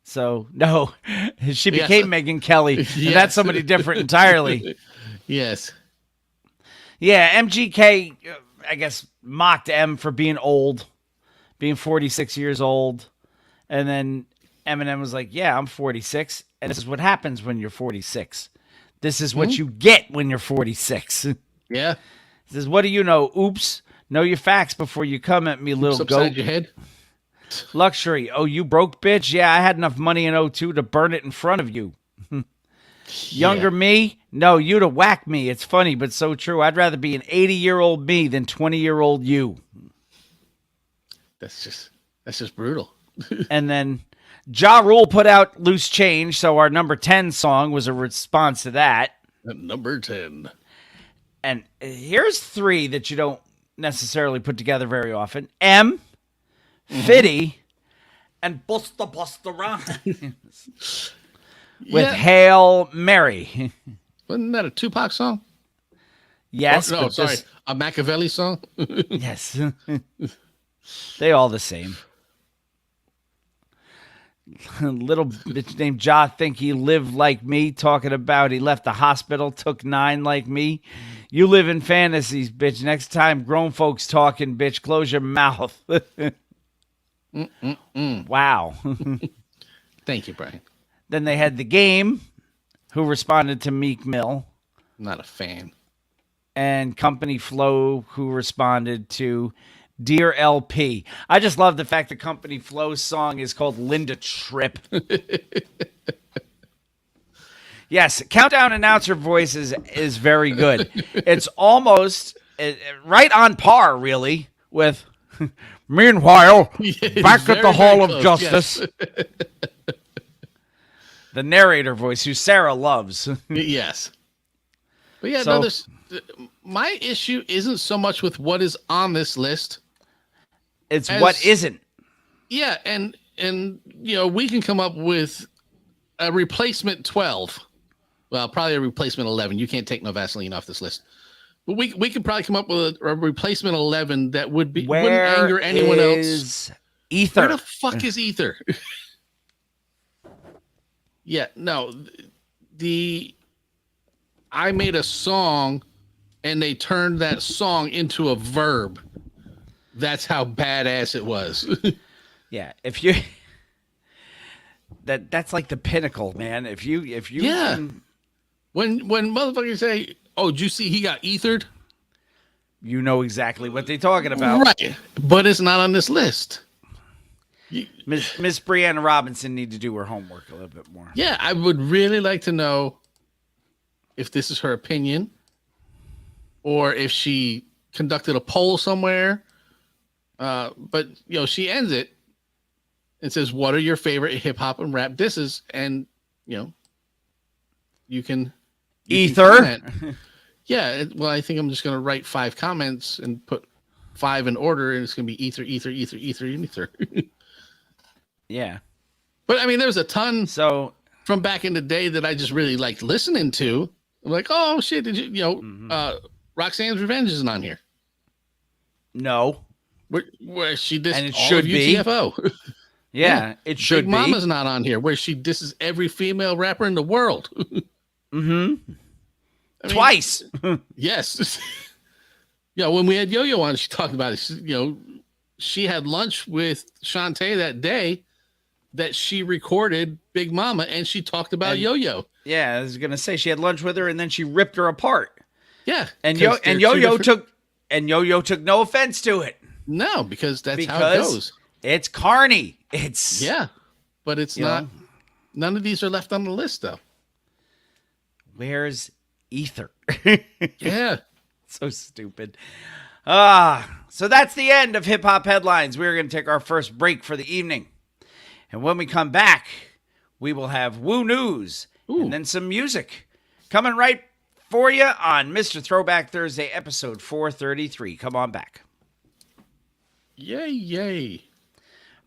So no, she Yes. became Megan Kelly. And Yes. that's somebody different entirely. Yes. Yeah, MGK, I guess, mocked M for being old, being 46 years old. And then Eminem was like, yeah, I'm 46. And this is what happens when you're 46. This is what you get when you're 46. Yeah. This is, what do you know? Oops. Know your facts before you come at me, little It's goat. upside your head. Luxury. Oh, you broke, bitch? Yeah, I had enough money in 02 to burn it in front of you. Younger me? No, you to whack me. It's funny, but so true. I'd rather be an 80-year-old me than 20-year-old you. That's just brutal. And then Ja Rule put out Loose Change, so our number 10 song was a response to that. Number 10. And here's three that you don't necessarily put together very often. M, Fitty, and Busta Rhymes. With Yeah. Hail Mary. Wasn't that a Tupac song? Yes. Oh, no, but sorry. this- A Machiavelli song? yes. They all the same. Little bitch named Ja think he lived like me, talking about he left the hospital, took 9 like me. You live in fantasies, bitch. Next time grown folks talking, bitch, close your mouth. Wow. Thank you, Brian. Then they had The Game, who responded to Meek Mill, Not a fan. and Company Flow, who responded to Dear LP. I just love the fact the Company Flow's song is called Linda Tripp. Yes, Countdown announcer voice is very good. It's almost right on par, really, with Meanwhile, back at the Hall of Justice. Yes. The narrator voice, who Sarah loves. Yes. But yeah, So- no, my issue isn't so much with what is on this list. It's As- what isn't. Yeah, and we can come up with a replacement 12. Well, probably a replacement 11. You can't take no Vaseline off this list. But we could probably come up with a replacement 11 that wouldn't anger anyone else. is Where Ether? the fuck is Ether? Yeah, no. I made a song and they turned that song into a verb. That's how badass it was. Yeah, if you that's like the pinnacle, man. If you Yeah. When motherfuckers say, "Oh, did you see he got ethered?" you know exactly what they're talking about. Right. But it's not on this list. Miss Brianna Robinson need to do her homework a little bit more. Yeah, I would really like to know if this is her opinion or if she conducted a poll somewhere. But she ends it and says, "What are your favorite hip hop and rap disses?" And you can Ether. comment. Yeah, well, I think I'm just gonna write 5 comments and put 5 in order, and it's gonna be ether, ether, ether, ether, and ether. Yeah. But I mean, there's a ton So from back in the day that I just really liked listening to. I'm like, oh shit, did Roxanne's Revenge isn't on here. no. Where she dissed And it all should of be. UTFO. Yeah, it should Big be. Mama's not on here, where she disses every female rapper in the world. Mm-hmm. Twice. Yes. Yeah, when we had Yo-Yo on, she talked about it. She had lunch with Shantae that day that she recorded Big Mama, and she talked about Yo-Yo. Yeah, I was gonna say she had lunch with her, and then she ripped her apart. Yeah, And Yo-Yo took no offense to it. No, because that's how it goes. It's carny. It's but it's not. None of these are left on the list, though. Where's Ether? Yeah. So stupid. So that's the end of Hip Hop Headlines. We're going to take our first break for the evening. And when we come back, we will have Woo News and then some music coming right for you on Mr. Throwback Thursday, episode 433. Come on back. Yay, yay.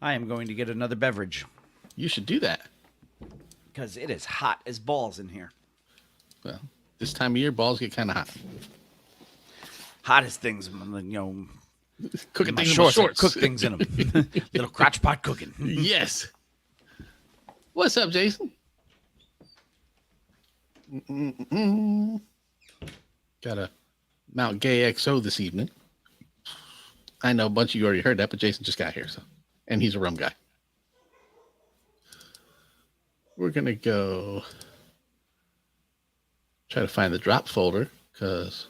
I am going to get another beverage You should do that. because it is hot as balls in here. Well, this time of year, balls get kind of hot. Hottest things, Cooking my things in my shorts. shorts. Cook things in them. Little crotch pot cooking. Yes. What's up, Jason? Got a Mount Gay XO this evening. I know a bunch of you already heard that, but Jason just got here, and he's a rum guy. We're gonna go try to find the drop folder because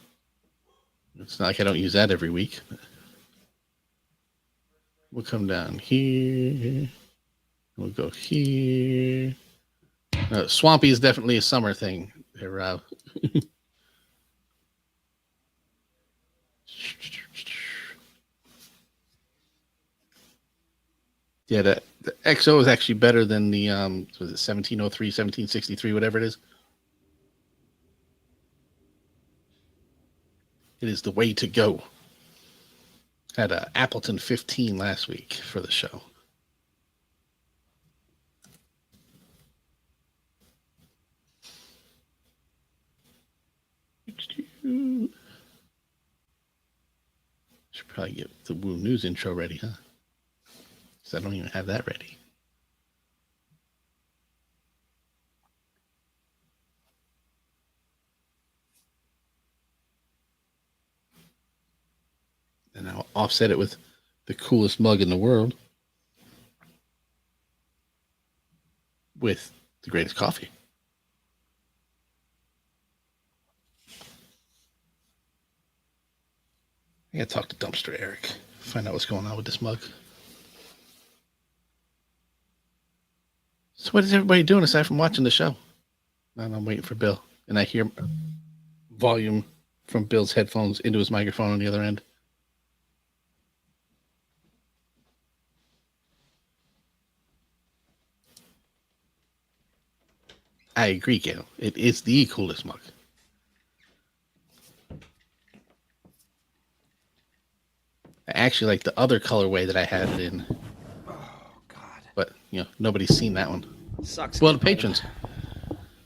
it's not like I don't use that every week. We'll come down here. We'll go here. Swampy is definitely a summer thing. There, Rob. Yeah, the XO is actually better than the was it 1703, 1763, whatever it is. It is the way to go. Had a Appleton 15 last week for the show. Should probably get the Woo News intro ready, huh? Because I don't even have that ready. And I'll offset it with the coolest mug in the world with the greatest coffee. I gotta talk to Dumpster Eric, find out what's going on with this mug. So what is everybody doing aside from watching the show? And I'm waiting for Bill. And I hear volume from Bill's headphones into his microphone on the other end. I agree, Gail. It is the coolest mug. I actually like the other colorway that I had it in. Oh, God. But, nobody's seen that one. Sucks. Well, the patrons.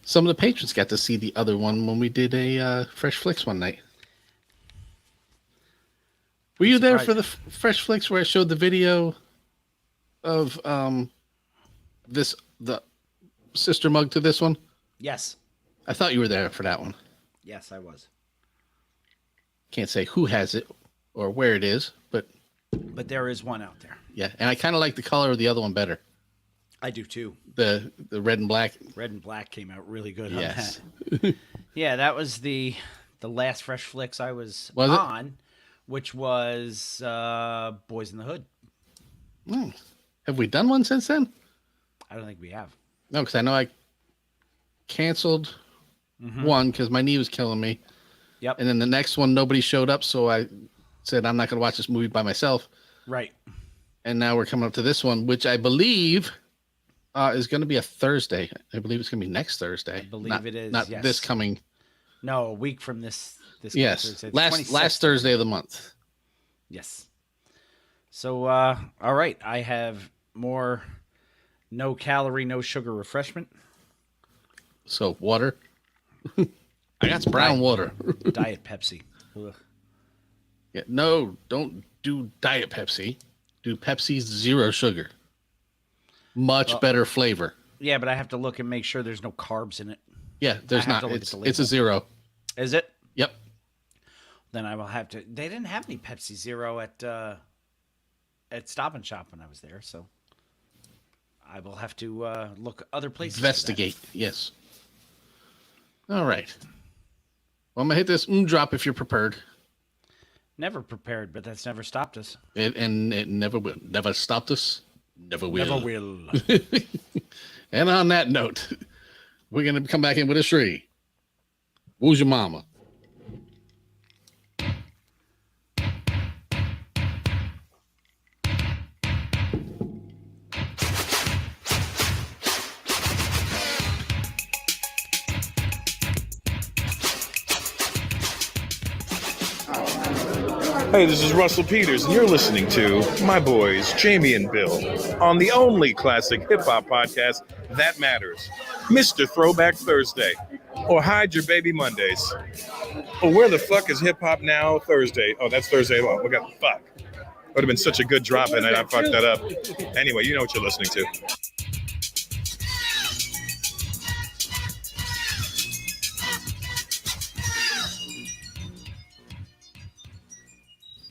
Some of the patrons got to see the other one when we did a Fresh Flicks one night. Were you there for the Fresh Flicks where I showed the video of the sister mug to this one? Yes. I thought you were there for that one. Yes, I was. Can't say who has it or where it is, but there is one out there. yeah. And I kind of like the color of the other one better. I do too. The red and black. Red and black came out really good Yes. on that. Yeah, that was the last Fresh Flicks I was it? on, which was Boys in the Hood. Have we done one since then? I don't think we have. No, because I know I canceled one because my knee was killing me. Yep. And then the next one, nobody showed up, so I said I'm not going to watch this movie by myself. Right. And now we're coming up to this one, which I believe is going to be a Thursday. I believe it's going to be next Thursday. I believe it is, Not yes. this coming. No, a week from this Yes, Thursday. It's last 26th. Thursday of the month. Yes. So, all right. I have more no calorie, no sugar refreshment. So water. I got some brown water. Diet Pepsi. Ugh. Yeah, no, don't do Diet Pepsi. Do Pepsi's zero sugar. Much better flavor. Yeah, but I have to look and make sure there's no carbs in it. Yeah, there's I have not. to look at the It's a label. zero. Is it? Yep. Then I will have to. They didn't have any Pepsi Zero at Stop and Shop when I was there, so I will have to look other places. Investigate. Yes. All right. Well, I'm gonna hit this drop if you're prepared. Never prepared, but that's never stopped us. It never will. Never stopped us. Never will. Never will. And on that note, we're gonna come back in with a tree. Who's your mama? Hey, this is Russell Peters, and you're listening to my boys, Jamie and Bill, on the only classic hip-hop podcast that matters, Mr. Throwback Thursday, or Hide Your Baby Mondays. Oh, where the fuck is hip-hop now Thursday? Oh, that's Thursday. Oh, we got fuck. Would have been such a good drop, and I fucked that up. Anyway, you know what you're listening to.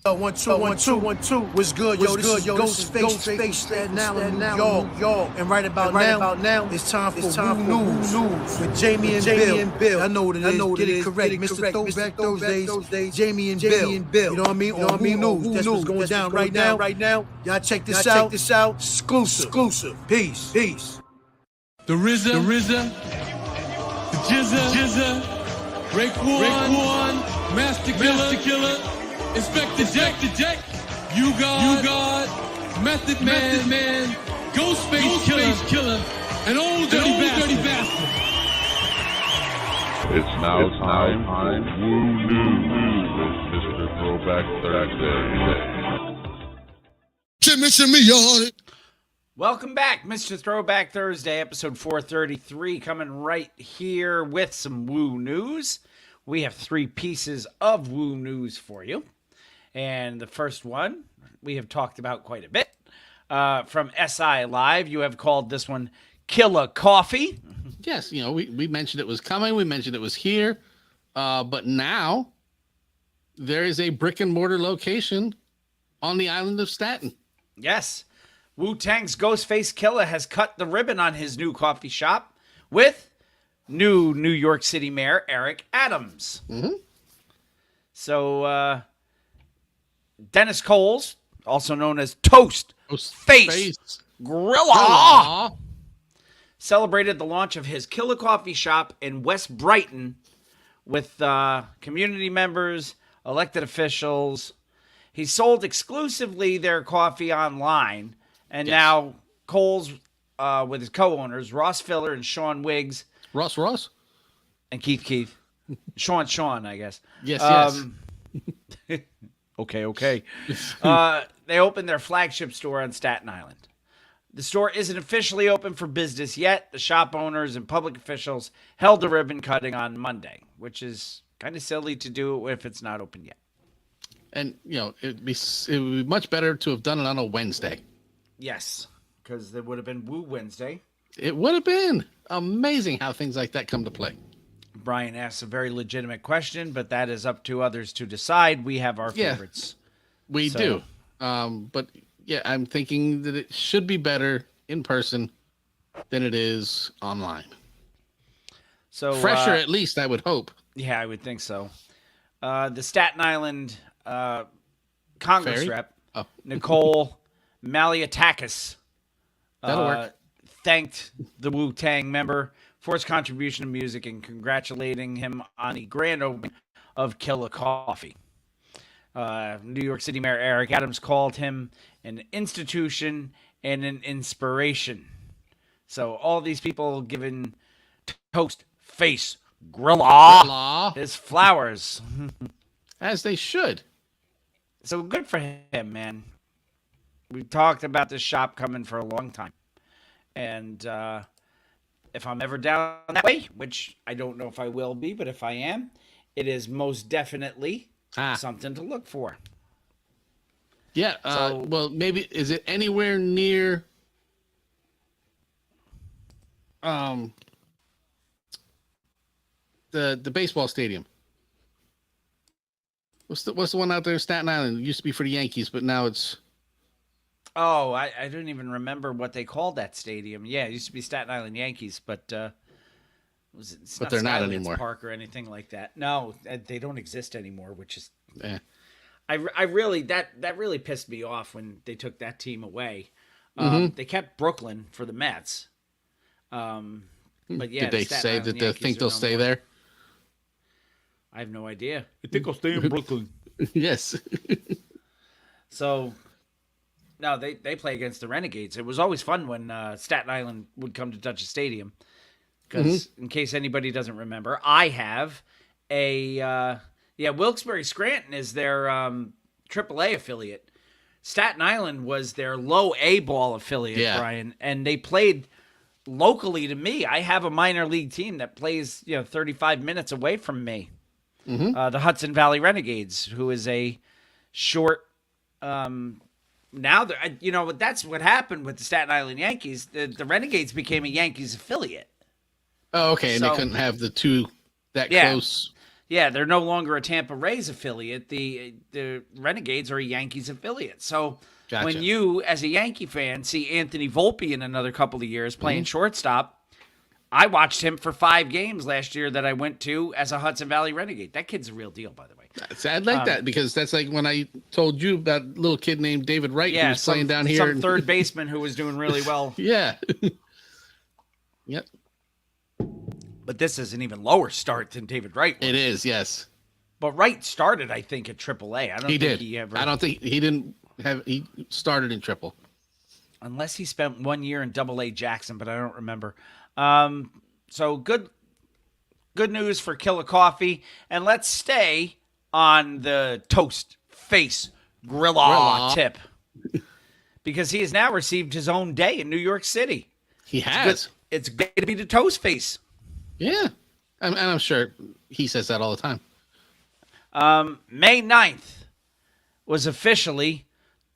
One, two, one, two, one, two. What's good, yo? This is Ghostface, Staten Island, New York. And right about now, it's time for Woo News with Jamie and Bill. I know what it is. Get it correct. Mr. Throwback Thursdays, Jamie and Bill. You know what I mean? Woo News. That's what's going down right now. Y'all check this out. Exclusive. Peace. The RZA, the Jizza, Raekwon, Master Killer, Inspector Deck, You God, Method Man, Ghostface Killer, and old dirty bastard. It's now time for Woo News with Mr. Throwback Thursday. Shimmy on it. Welcome back, Mr. Throwback Thursday, episode 433, coming right here with some Woo News. We have 3 pieces of Woo News for you. And the first one we have talked about quite a bit. From SI Live, you have called this one Killa Coffee. Yes, we mentioned it was coming. We mentioned it was here. But now there is a brick and mortar location on the island of Staten. Yes. Wu-Tang's Ghostface Killah has cut the ribbon on his new coffee shop with new New York City Mayor Eric Adams. Mm-hmm. So, Dennis Coles, also known as Toast Face Grilla, celebrated the launch of his Killa Coffee Shop in West Brighton with community members, elected officials. He sold exclusively their coffee online, and now Coles, with his co-owners, Ross Filler and Sean Wiggs. Ross? And Keith. Sean, I guess. Yes. Okay. They opened their flagship store on Staten Island. The store isn't officially open for business yet. The shop owners and public officials held a ribbon cutting on Monday, which is kind of silly to do if it's not open yet. And, it would be much better to have done it on a Wednesday. Yes, because there would have been Woo Wednesday. It would have been amazing how things like that come to play. Brian asks a very legitimate question, but that is up to others to decide. We have our favorites. We do. But I'm thinking that it should be better in person than it is online. So fresher, at least, I would hope. Yeah, I would think so. The Staten Island Congress rep, Nicole Malliotakis, that'll work. Thanked the Wu-Tang member for his contribution to music and congratulating him on the grand opening of Killa Coffee. New York City Mayor Eric Adams called him an institution and an inspiration. So all these people giving Toast Face Grilla his flowers. As they should. So good for him, man. We talked about this shop coming for a long time. And if I'm ever down that way, which I don't know if I will be, but if I am, it is most definitely something to look for. Yeah. Well, maybe, is it anywhere near the baseball stadium? What's the one out there in Staten Island? It used to be for the Yankees, but now it's. Oh, I don't even remember what they called that stadium. Yeah, it used to be Staten Island Yankees, but it's But they're not Skylands anymore. Park or anything like that. No, they don't exist anymore, which is Yeah. I really that really pissed me off when they took that team away. They kept Brooklyn for the Mets. But yeah, Did they Staten say Island that they Yankees think are they'll no stay more. there? I have no idea. I think I'll stay in Brooklyn. Yes. So, no, they play against the Renegades. It was always fun when Staten Island would come to Dutchess Stadium. Because in case anybody doesn't remember, I have a Wilkes-Barre Scranton is their AAA affiliate. Staten Island was their low A ball affiliate, Brian, and they played locally to me. I have a minor league team that plays 35 minutes away from me. The Hudson Valley Renegades, who is a short. Now, that's what happened with the Staten Island Yankees. The Renegades became a Yankees affiliate. Oh, okay. And So- they couldn't have the two that close. Yeah, they're no longer a Tampa Rays affiliate. The Renegades are a Yankees affiliate. So Gotcha. when you, as a Yankee fan, see Anthony Volpe in another couple of years playing shortstop, I watched him for 5 games last year that I went to as a Hudson Valley Renegade. That kid's a real deal, by the way. See, I'd like that because that's like when I told you about a little kid named David Wright who was playing down here. Some third baseman who was doing really well. Yeah. Yep. But this is an even lower start than David Wright was. It is, yes. But Wright started, I think, at AAA. I don't He think did. he ever. I don't think he started in triple. Unless he spent 1 year in AA Jackson, but I don't remember. So good news for Killer Coffee. And let's stay on the toast face Grilla tip. Because he has now received his own day in New York City. He has. It's good to be the toast face. Yeah. And I'm sure he says that all the time. May 9th was officially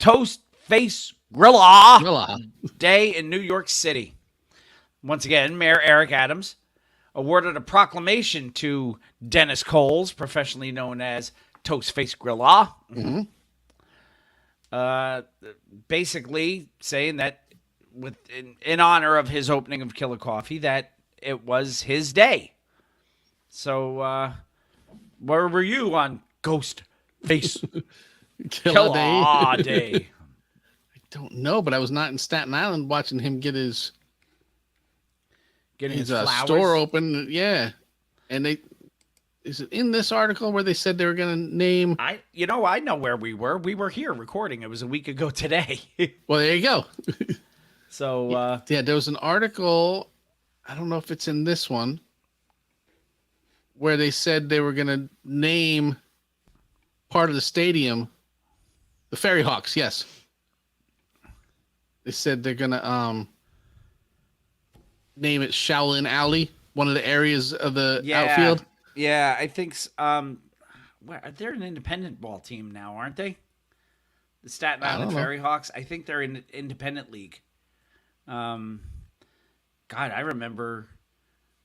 Toast Face Grilla Day in New York City. Once again, Mayor Eric Adams awarded a proclamation to Dennis Coles, professionally known as Toast Face Grilla. Basically saying that in honor of his opening of Killer Coffee, that it was his day. So, where were you on Ghost Face Killer Day? I don't know, but I was not in Staten Island watching him get his flowers. store open. Yeah. And is it in this article where they said they were going to name? I know where we were. We were here recording. It was a week ago today. Well, there you go. So, yeah, there was an article. I don't know if it's in this one where they said they were going to name part of the stadium the Ferry Hawks. Yes. They said they're going to name it Shaolin Alley, one of the areas of the outfield. Yeah, I think they're an independent ball team now, aren't they? The Staten Island Ferry Hawks. I think they're in independent league. God, I remember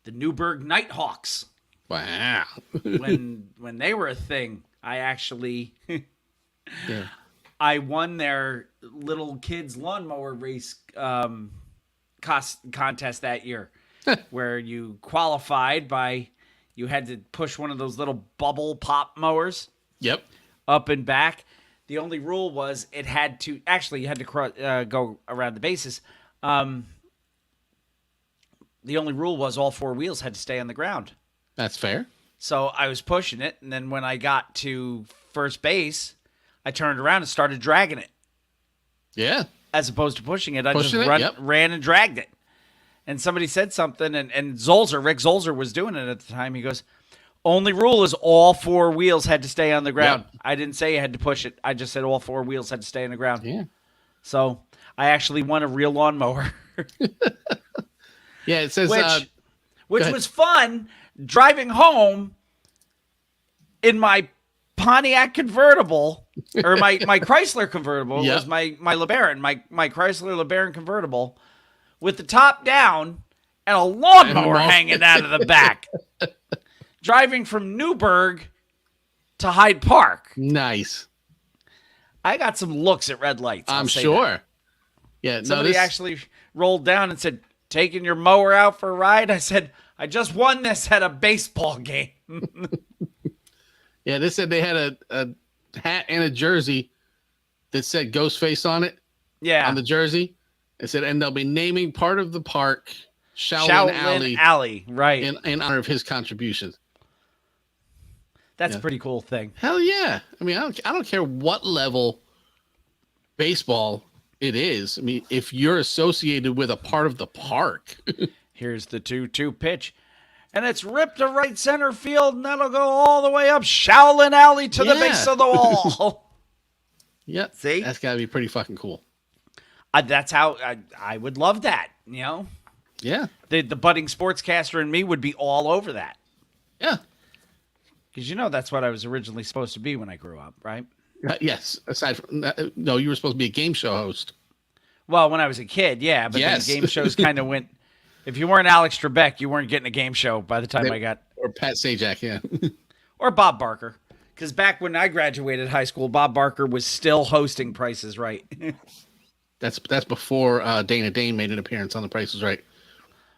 the Newburgh Nighthawks. Wow. when they were a thing, I actually I won their little kids lawnmower race contest that year, where you qualified by you had to push one of those little bubble pop mowers. Yep. Up and back. The only rule was you had to go around the bases. The only rule was all 4 wheels had to stay on the ground. That's fair. So I was pushing it, and then when I got to first base, I turned around and started dragging it. Yeah. As opposed to pushing it, I Pushing just ran and dragged it. And somebody said something, and Rick Zolzer was doing it at the time. He goes, only rule is all 4 wheels had to stay on the ground. Yep. I didn't say you had to push it. I just said all 4 wheels had to stay on the ground. Yeah. So I actually won a real lawnmower. Yeah, it says... which was fun driving home in my Pontiac convertible, or my Chrysler convertible. Yep. Was my LeBaron, my Chrysler LeBaron convertible, with the top down and a lawnmower hanging out of the back. Driving from Newburgh to Hyde Park. Nice. I got some looks at red lights. I'm sure. Yeah. Somebody actually rolled down and said, "Taking your mower out for a ride?" I said, "I just won this at a baseball game." Yeah, they said they had a hat and a jersey that said Ghostface on it. Yeah. On the jersey. It said, and they'll be naming part of the park Shaolin Alley. Right. In honor of his contributions. That's a pretty cool thing. Hell yeah. I mean, I don't care what level baseball it is. I mean, if you're associated with a part of the park. Here's the 2-2 pitch. And it's ripped to right center field, and that'll go all the way up Shaolin Alley to the base of the wall. Yep. See? That's got to be pretty fucking cool. That's how I would love that, you know? Yeah. The budding sportscaster in me would be all over that. Yeah. Because you know that's what I was originally supposed to be when I grew up, right? Yes. Aside from that, no, you were supposed to be a game show host. Well, when I was a kid, yeah. But then game shows kind of went... If you weren't Alex Trebek, you weren't getting a game show by the time I got... Or Pat Sajak, yeah. Or Bob Barker. Because back when I graduated high school, Bob Barker was still hosting Price is Right. That's before Dana Dane made an appearance on The Price is Right.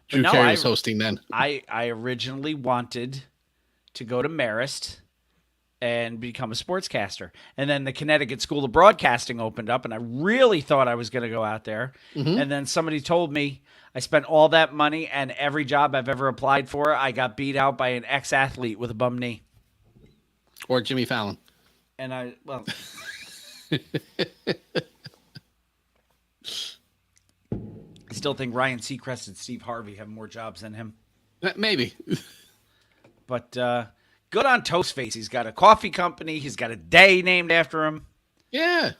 Drew Carey was hosting then. I originally wanted to go to Marist and become a sportscaster. And then the Connecticut School of Broadcasting opened up, and I really thought I was going to go out there. Mm-hmm. And then somebody told me I spent all that money, and every job I've ever applied for, I got beat out by an ex-athlete with a bum knee. Or Jimmy Fallon. And I still think Ryan Seacrest and Steve Harvey have more jobs than him. Maybe. But good on Toastface. He's got a coffee company. He's got a day named after him. Yeah.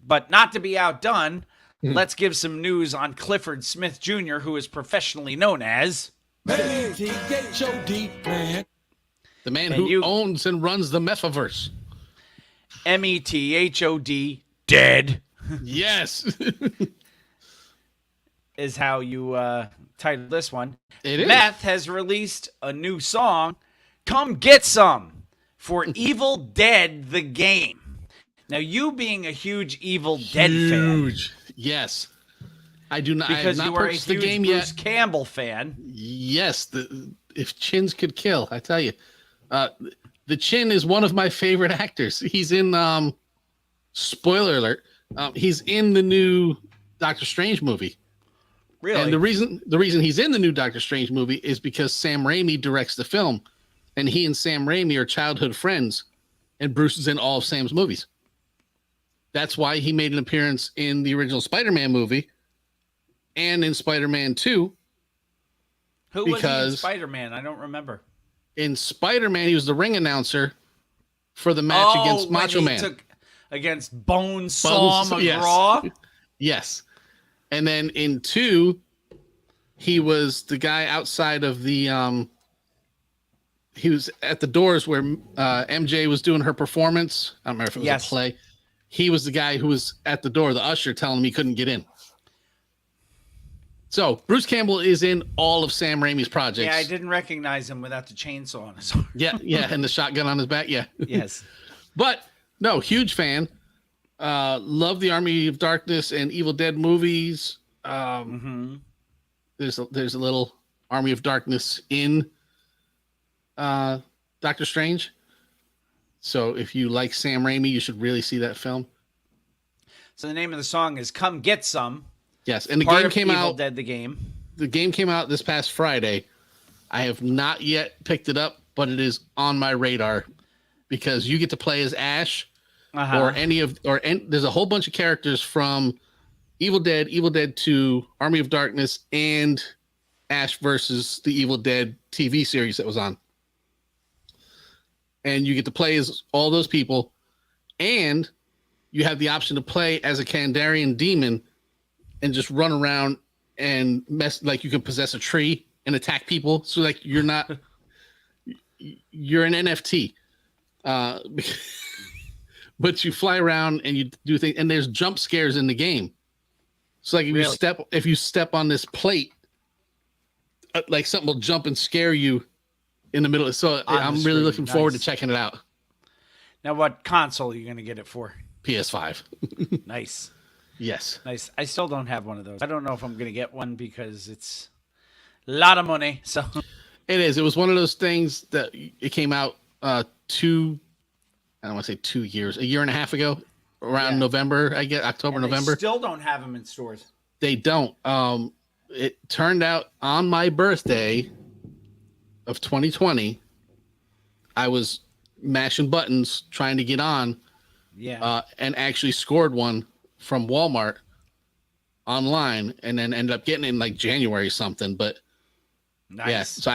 But not to be outdone, let's give some news on Clifford Smith Jr., who is professionally known as... M-E-T-H-O-D, man. The man who owns and runs the Metaverse. M-E-T-H-O-D, dead. Yes. Is how you titled this one. It is. Meth has released a new song, Come Get Some, for Evil Dead the Game. Now, you being a huge Evil Dead fan. Yes. I do not. Because I have not you are a purchased the huge game Bruce yet. Campbell fan. Yes. If chins could kill, I tell you. The Chin is one of my favorite actors. He's in, spoiler alert, he's in the new Doctor Strange movie. Really? And the reason he's in the new Doctor Strange movie is because Sam Raimi directs the film, and he and Sam Raimi are childhood friends, and Bruce is in all of Sam's movies. That's why he made an appearance in the original Spider-Man movie and in Spider-Man 2. Who was he in Spider-Man? I don't remember. In Spider-Man, he was the ring announcer for the match against Macho Man. Against Bonesaw McGraw? Yes. And then in 2, he was the guy outside of the... he was at the doors where MJ was doing her performance. I don't remember if it was a play. He was the guy who was at the door, the usher, telling him he couldn't get in. So, Bruce Campbell is in all of Sam Raimi's projects. Yeah, I didn't recognize him without the chainsaw on his arm. Yeah, and the shotgun on his back, yeah. Yes. But, no, huge fan. Love the Army of Darkness and Evil Dead movies. There's a little Army of Darkness in Doctor Strange. So if you like Sam Raimi, you should really see that film. So the name of the song is Come Get Some. Yes, and the Part game of came Evil out. Dead the game. The game came out this past Friday. I have not yet picked it up, but it is on my radar because you get to play as Ash or there's a whole bunch of characters from Evil Dead, Evil Dead 2, Army of Darkness, and Ash versus the Evil Dead TV series that was on. And you get to play as all those people, and you have the option to play as a Kandarian demon and just run around and mess, like you can possess a tree and attack people. So like you're not, you're an NFT, but you fly around and you do things, and there's jump scares in the game. So like if you step on this plate, like something will jump and scare you in the middle. So I'm really looking forward to checking it out. Now, what console are you going to get it for? PS5. Nice. Yes. Nice. I still don't have one of those. I don't know if I'm going to get one because it's a lot of money. So It is. It was one of those things that it came out I don't want to say 2 years, a year and a half ago, around November, I guess, October, and November. They still don't have them in stores. They don't. It turned out on my birthday of 2020, I was mashing buttons trying to get on, and actually scored one from Walmart online, and then ended up getting it in like January something. But nice.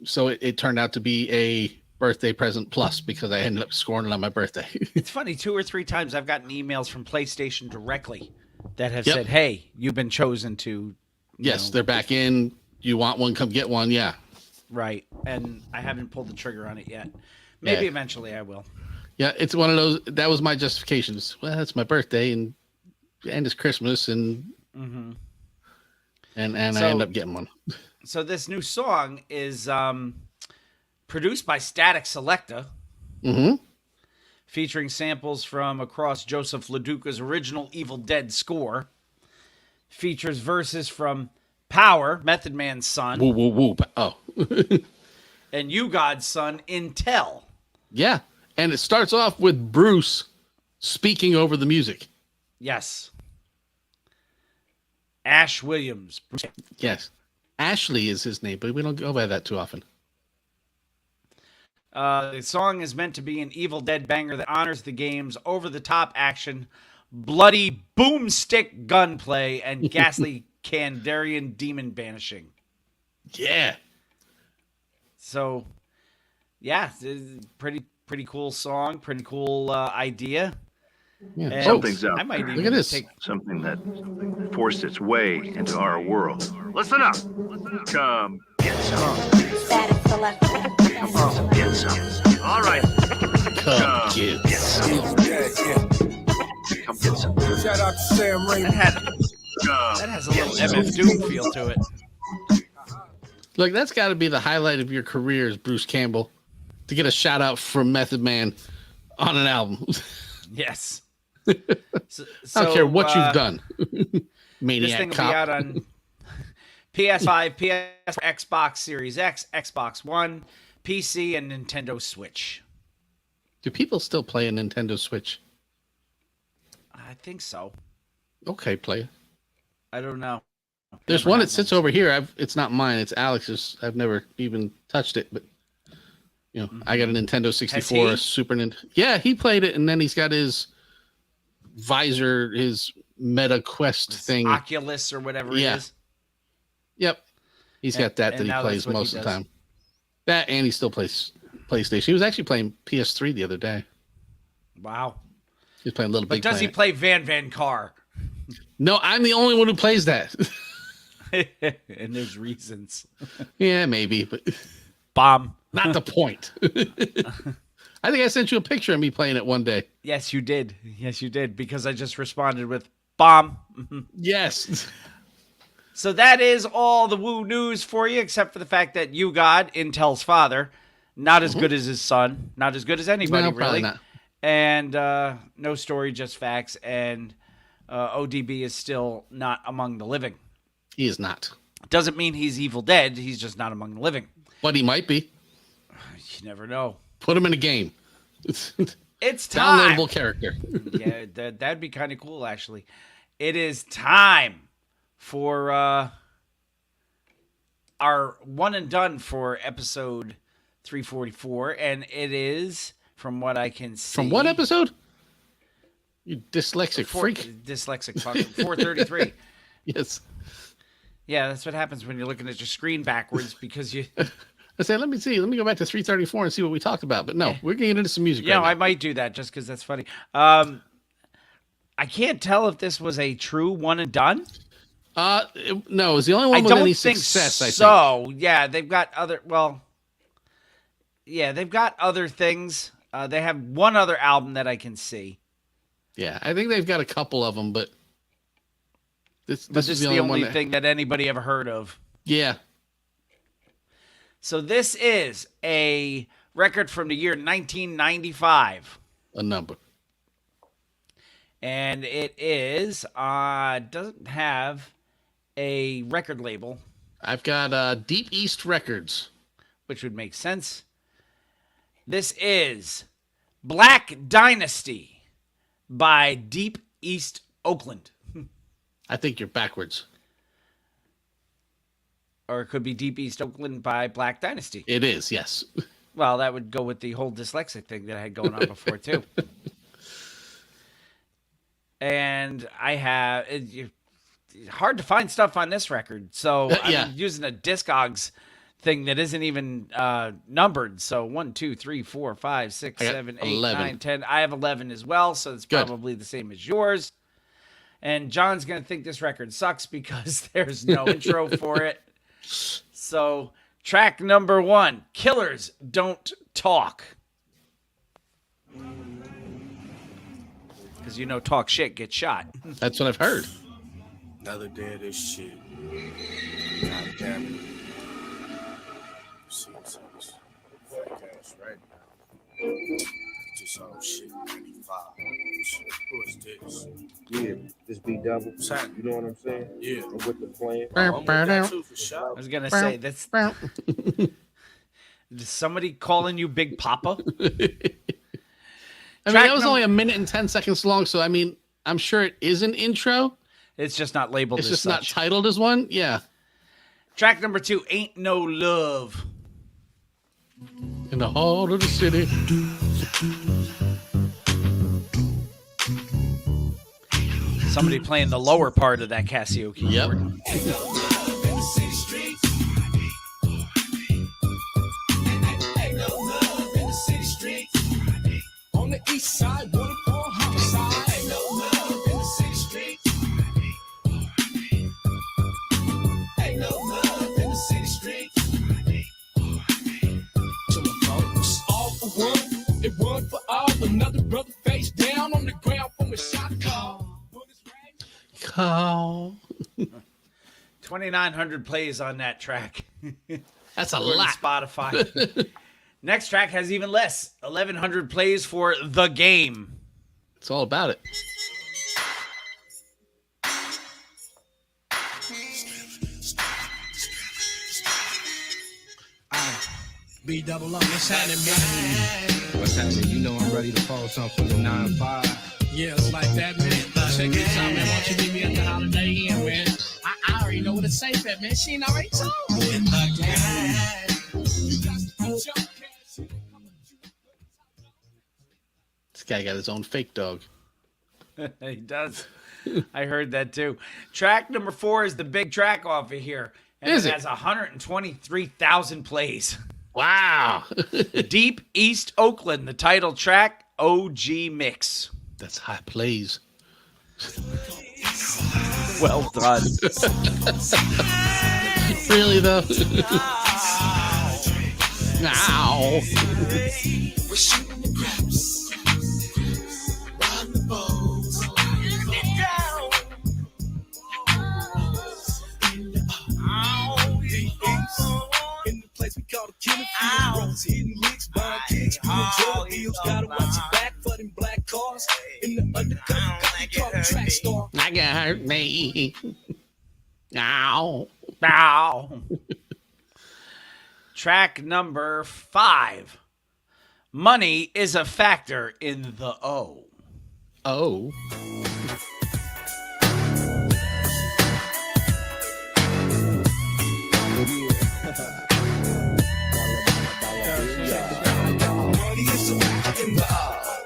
So it turned out to be a birthday present plus because I ended up scoring it on my birthday. It's funny, 2 or 3 times I've gotten emails from PlayStation directly that have said, "Hey, you've been chosen to." Yes, they're back in. You want one? Come get one. Yeah. Right. And I haven't pulled the trigger on it yet. Maybe eventually I will. Yeah, it's one of those. That was my justifications. Well, it's my birthday and it's Christmas and and I end up getting one. So this new song is produced by Static Selecta, featuring samples from across Joseph LaDuca's original Evil Dead score. Features verses from Power, Method Man's son. Woo woo woo. Oh. And You God's son, Intel. Yeah. And it starts off with Bruce speaking over the music. Yes. Ash Williams. Yes. Ashley is his name, but we don't go by that too often. The song is meant to be an Evil Dead banger that honors the game's over-the-top action, bloody boomstick gunplay, and ghastly Kandarian demon banishing. Yeah. So, yeah, pretty cool song, pretty cool idea. Yeah. And Something's out I might there. even Look at this. Something that forced its way into our world. Listen up. Come get some. Static Selecta. Get some. All right. Come get some. Come get some. Shout out to Sam Raimi. That has a little MF Doom feel to it. Look, that's got to be the highlight of your career, is Bruce Campbell, to get a shout out from Method Man on an album. Yes. So, I don't care what you've done. This Maniac thing will Cop. be out on PS5, PS, Xbox Series X, Xbox One, PC, and Nintendo Switch. Do people still play a Nintendo Switch? I think so. Okay, player. I don't know. There's one that sits over here. It's not mine. It's Alex's. I've never even touched it, but I got a Nintendo 64, a Super Nintendo. Yeah, he played it, and then he's got his visor, his Meta Quest thing, Oculus or whatever it is. Yep, he's got that and he now plays that's what he most of the does. time. That, and he still plays PlayStation. He was actually playing PS3 the other day. Wow. He's playing Little But Big does he Planet. play Van Car? No, I'm the only one who plays that. And there's reasons. Yeah, maybe, but Bomb. not the point. I think I sent you a picture of me playing it one day. Yes, you did. Yes, you did. Because I just responded with bomb. Yes. So that is all the woo news for you, except for the fact that You God, Intel's father, not as good as his son, not as good as anybody, No, probably really. not. And no story, just facts. And ODB is still not among the living. He is not. Doesn't mean he's Evil Dead. He's just not among the living. But he might be. You never know. Put him in a game. It's time. Downloadable character. Yeah, that'd be kind of cool, actually. It is time for our one and done for episode 344, and it is, from what I can see, From what episode? You dyslexic freak. Dyslexic fuck. 433. Yes. Yeah, that's what happens when you're looking at your screen backwards because you. I said, let me see. Let me go back to 334 and see what we talked about. But no, we're getting into some music. Yeah, right I now. might do that just because that's funny. I can't tell if this was a true one and done. No, it was the only one I with don't any think success. I think. so. Yeah, they've got other. Well, yeah, they've got other things. They have one other album that I can see. Yeah, I think they've got a couple of them, but this This is is the only one thing that anybody ever heard of. Yeah. So this is a Record from the year 1995. A number. And it is, doesn't have a record label. I've got Deep East Records. Which would make sense. This is Black Dynasty by Deep East Oakland. I think you're backwards. Or it could be Deep East Oakland by Black Dynasty. It is, yes. Well, that would go with the whole dyslexic thing that I had going on before, too. And I have... It's hard to find stuff on this record. So Yeah. I'm using a Discogs thing that isn't even numbered. So 1, 2, 3, 4, 5, 6, I got 7, 8, 11. 9, 10. I have 11 as well. So it's Good. probably the same as yours. And John's going to think this record sucks because there's no intro for it. So track number 1, Killers Don't Talk. Because you know talk shit, get shot. That's what I've heard. Another day of this shit. God damn it. See this fake ass right now. Just all shit 95. Who is this? Yeah, this be double. What's happening? You know what I'm saying? Yeah. I'm with the plan. I'm with that too, for I sure. was going to say, that's... Is somebody calling you Big Papa? I mean, Track that was num- only a minute and 10 seconds long. So, I mean, I'm sure it is an intro. It's just not labeled It's as just not such. titled as one. Yeah. Track number 2, Ain't No Love. In the heart of the city. Somebody playing the lower part of that Casio keyboard. Yep. On the east side, water for homicide. Ain't no love in the city streets. Ain't no love in the city streets. To my folks, all for one, and one for all. Another brother face down on the ground from a shot call. Call. 2,900 plays on that track. That's a According to lot. Spotify. Next track has even less. 1,100 plays for The Game. It's all about it. B double O, what's happening, man? What's happening? You know I'm ready to fall something from the 9-5. Yeah, it's like that, man. Check this out, man. Why don't you meet me at the Holiday Inn, man? I already know where the safe at, man. She ain't already told me. You got to put your cash in. This guy got his own fake dog. He does. I heard that too. Track number 4 is the big track off of here. And Is it it? has 123,000 plays. Wow. Deep East Oakland, the title track, OG Mix. That's high plays. Well done. Really, though? Ow. We're shooting the craps. Riding the boats. Get down. In the place we call the Killer Field. Hitting licks, buying kicks, doing drug deals. Gotta watch your back for them black cars. In the undercover, call the track star. That guy hurt me. Ow. Ow. Track number 5. Money is a factor in the O. Oh.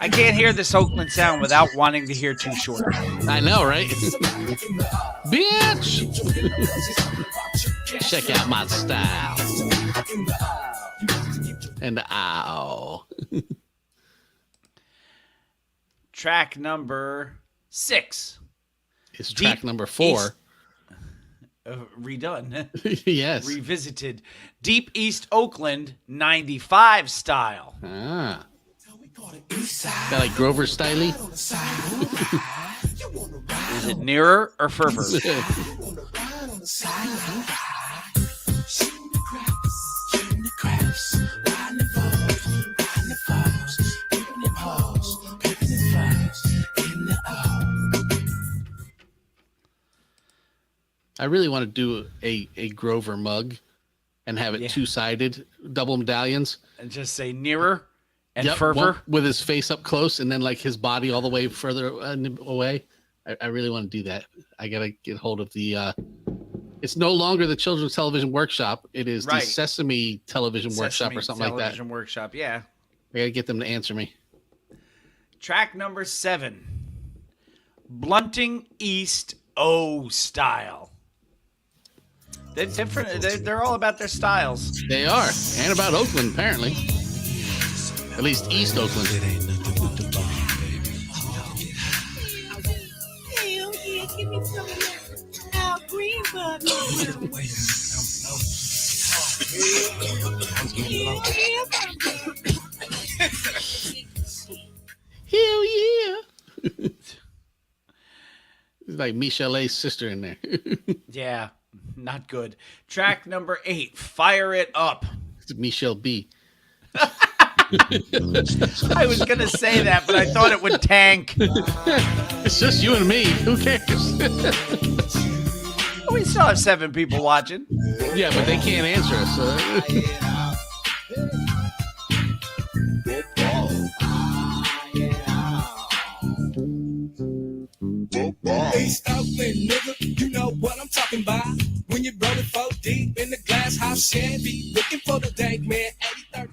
I can't hear this Oakland sound without wanting to hear Too Short. I know, right? Bitch! Check out my style. And ow. Track number 6. It's track Deep number 4. East- redone. Yes. Revisited. Deep East Oakland 95 style. Ah. Got like Grover Stiley. Is it nearer or further? I really want to do a Grover mug and have it two-sided, double medallions. And just say nearer and Yep, fervor. one with his face up close and then like his body all the way further away. I really want to do that. I got to get hold of the... it's no longer the Children's Television Workshop. It is the Sesame Television Workshop or something like that. Television Workshop, yeah. I got to get them to answer me. Track number 7. Blunting East O style. They're different. They're all about their styles. They are. And about Oakland, apparently. At least East Oakland. Hell yeah. It's like Michelle A's sister in there. Yeah, not good. Track number 8, Fire It Up. It's Michelle B. I was going to say that, but I thought it would tank. It's just you and me. Who cares? We still have 7 people watching. Yeah, but they can't answer us. East Oakland, nigga, you know what I'm talking about. When you're rolling 4 deep in the glass house Chevy, looking for the dank man, 80-30.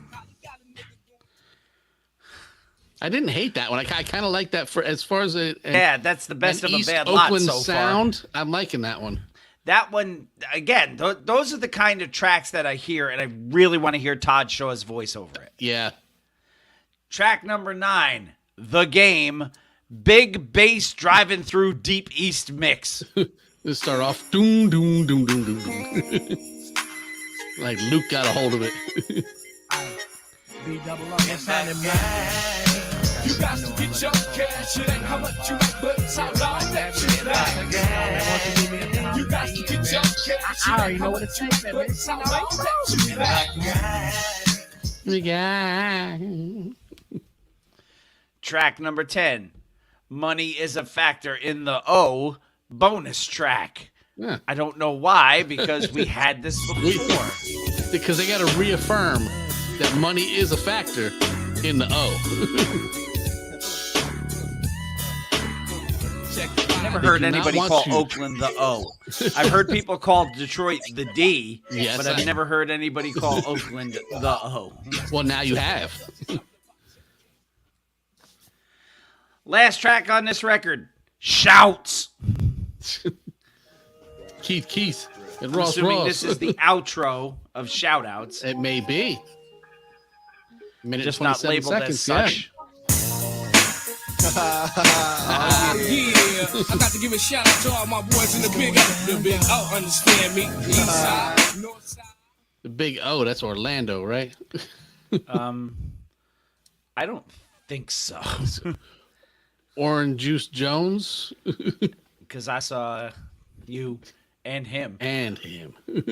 I didn't hate that one. I kind of like that for as far as yeah, that's the best of East a bad lot Oakland so sound. far. I'm liking that one. That one, again, those are the kind of tracks that I hear, and I really want to hear Todd show his voice over it. Yeah. Track number 9, The Game, big bass driving through Deep East mix. Let's start off doom, doom, doom, doom, doom, doom. Like Luke got a hold of it. You got to get your cash. It ain't how much you make, but it's how long that you like. You got to get your cash. I already know what it's like, but it's how long that you like. Track number 10, Money is a Factor in the O bonus track. Yeah. I don't know why, because we had this before. Because they got to reaffirm that money is a factor in the O. Never heard anybody call Oakland the O. I've heard people call Detroit the D, yes, but I've never heard anybody call Oakland the O. Well, now you have. Last track on this record, Shouts. Keith. And I'm Ross assuming Ross. this is the outro of Shoutouts. It may be. Minute Just not 27 labeled seconds, as such. Yeah, I got to give a shout out to all my boys in the big O, understand me. East side, north side. The big O, that's Orlando, right? I don't think so. Orange Juice Jones. Because I saw you and him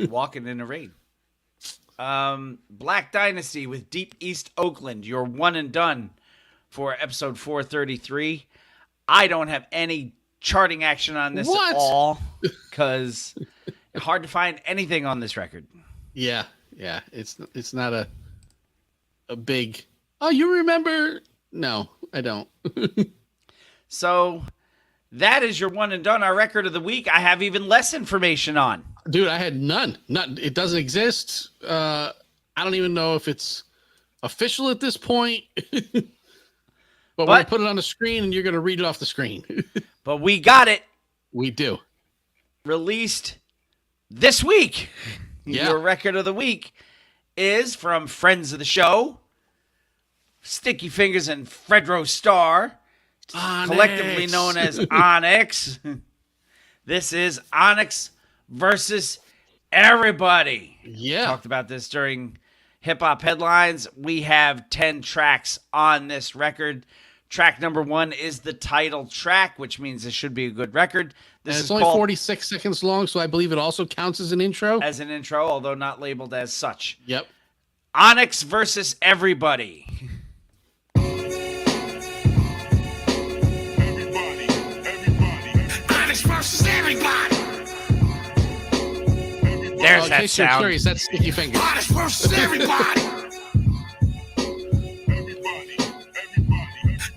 walking in the rain. Black Dynasty with Deep East Oakland, your one and done for episode 433. I don't have any charting action on this at all because it's hard to find anything on this record. Yeah. It's not a big. Oh, you remember? No, I don't. So that is your one and done. Our record of the week. I have even less information on. Dude, I had none. It doesn't exist. I don't even know if it's official at this point. But we're going to put it on the screen and you're going to read it off the screen. But we got it. We do. Released this week. Yeah. Your record of the week is from friends of the show, Sticky Fingers and Fredro Starr, collectively known as Onyx. This is Onyx versus Everybody. Yeah. Talked about this during Hip Hop Headlines. We have 10 tracks on this record. Track number 1 is the title track, which means this should be a good record. This and is it's only called 46 seconds long, so I believe it also counts as an intro. As an intro, although not labeled as such. Yep. Onyx versus Everybody. Onyx versus everybody. that case you're sound. curious, that's Sticky Fingers. Honest versus everybody.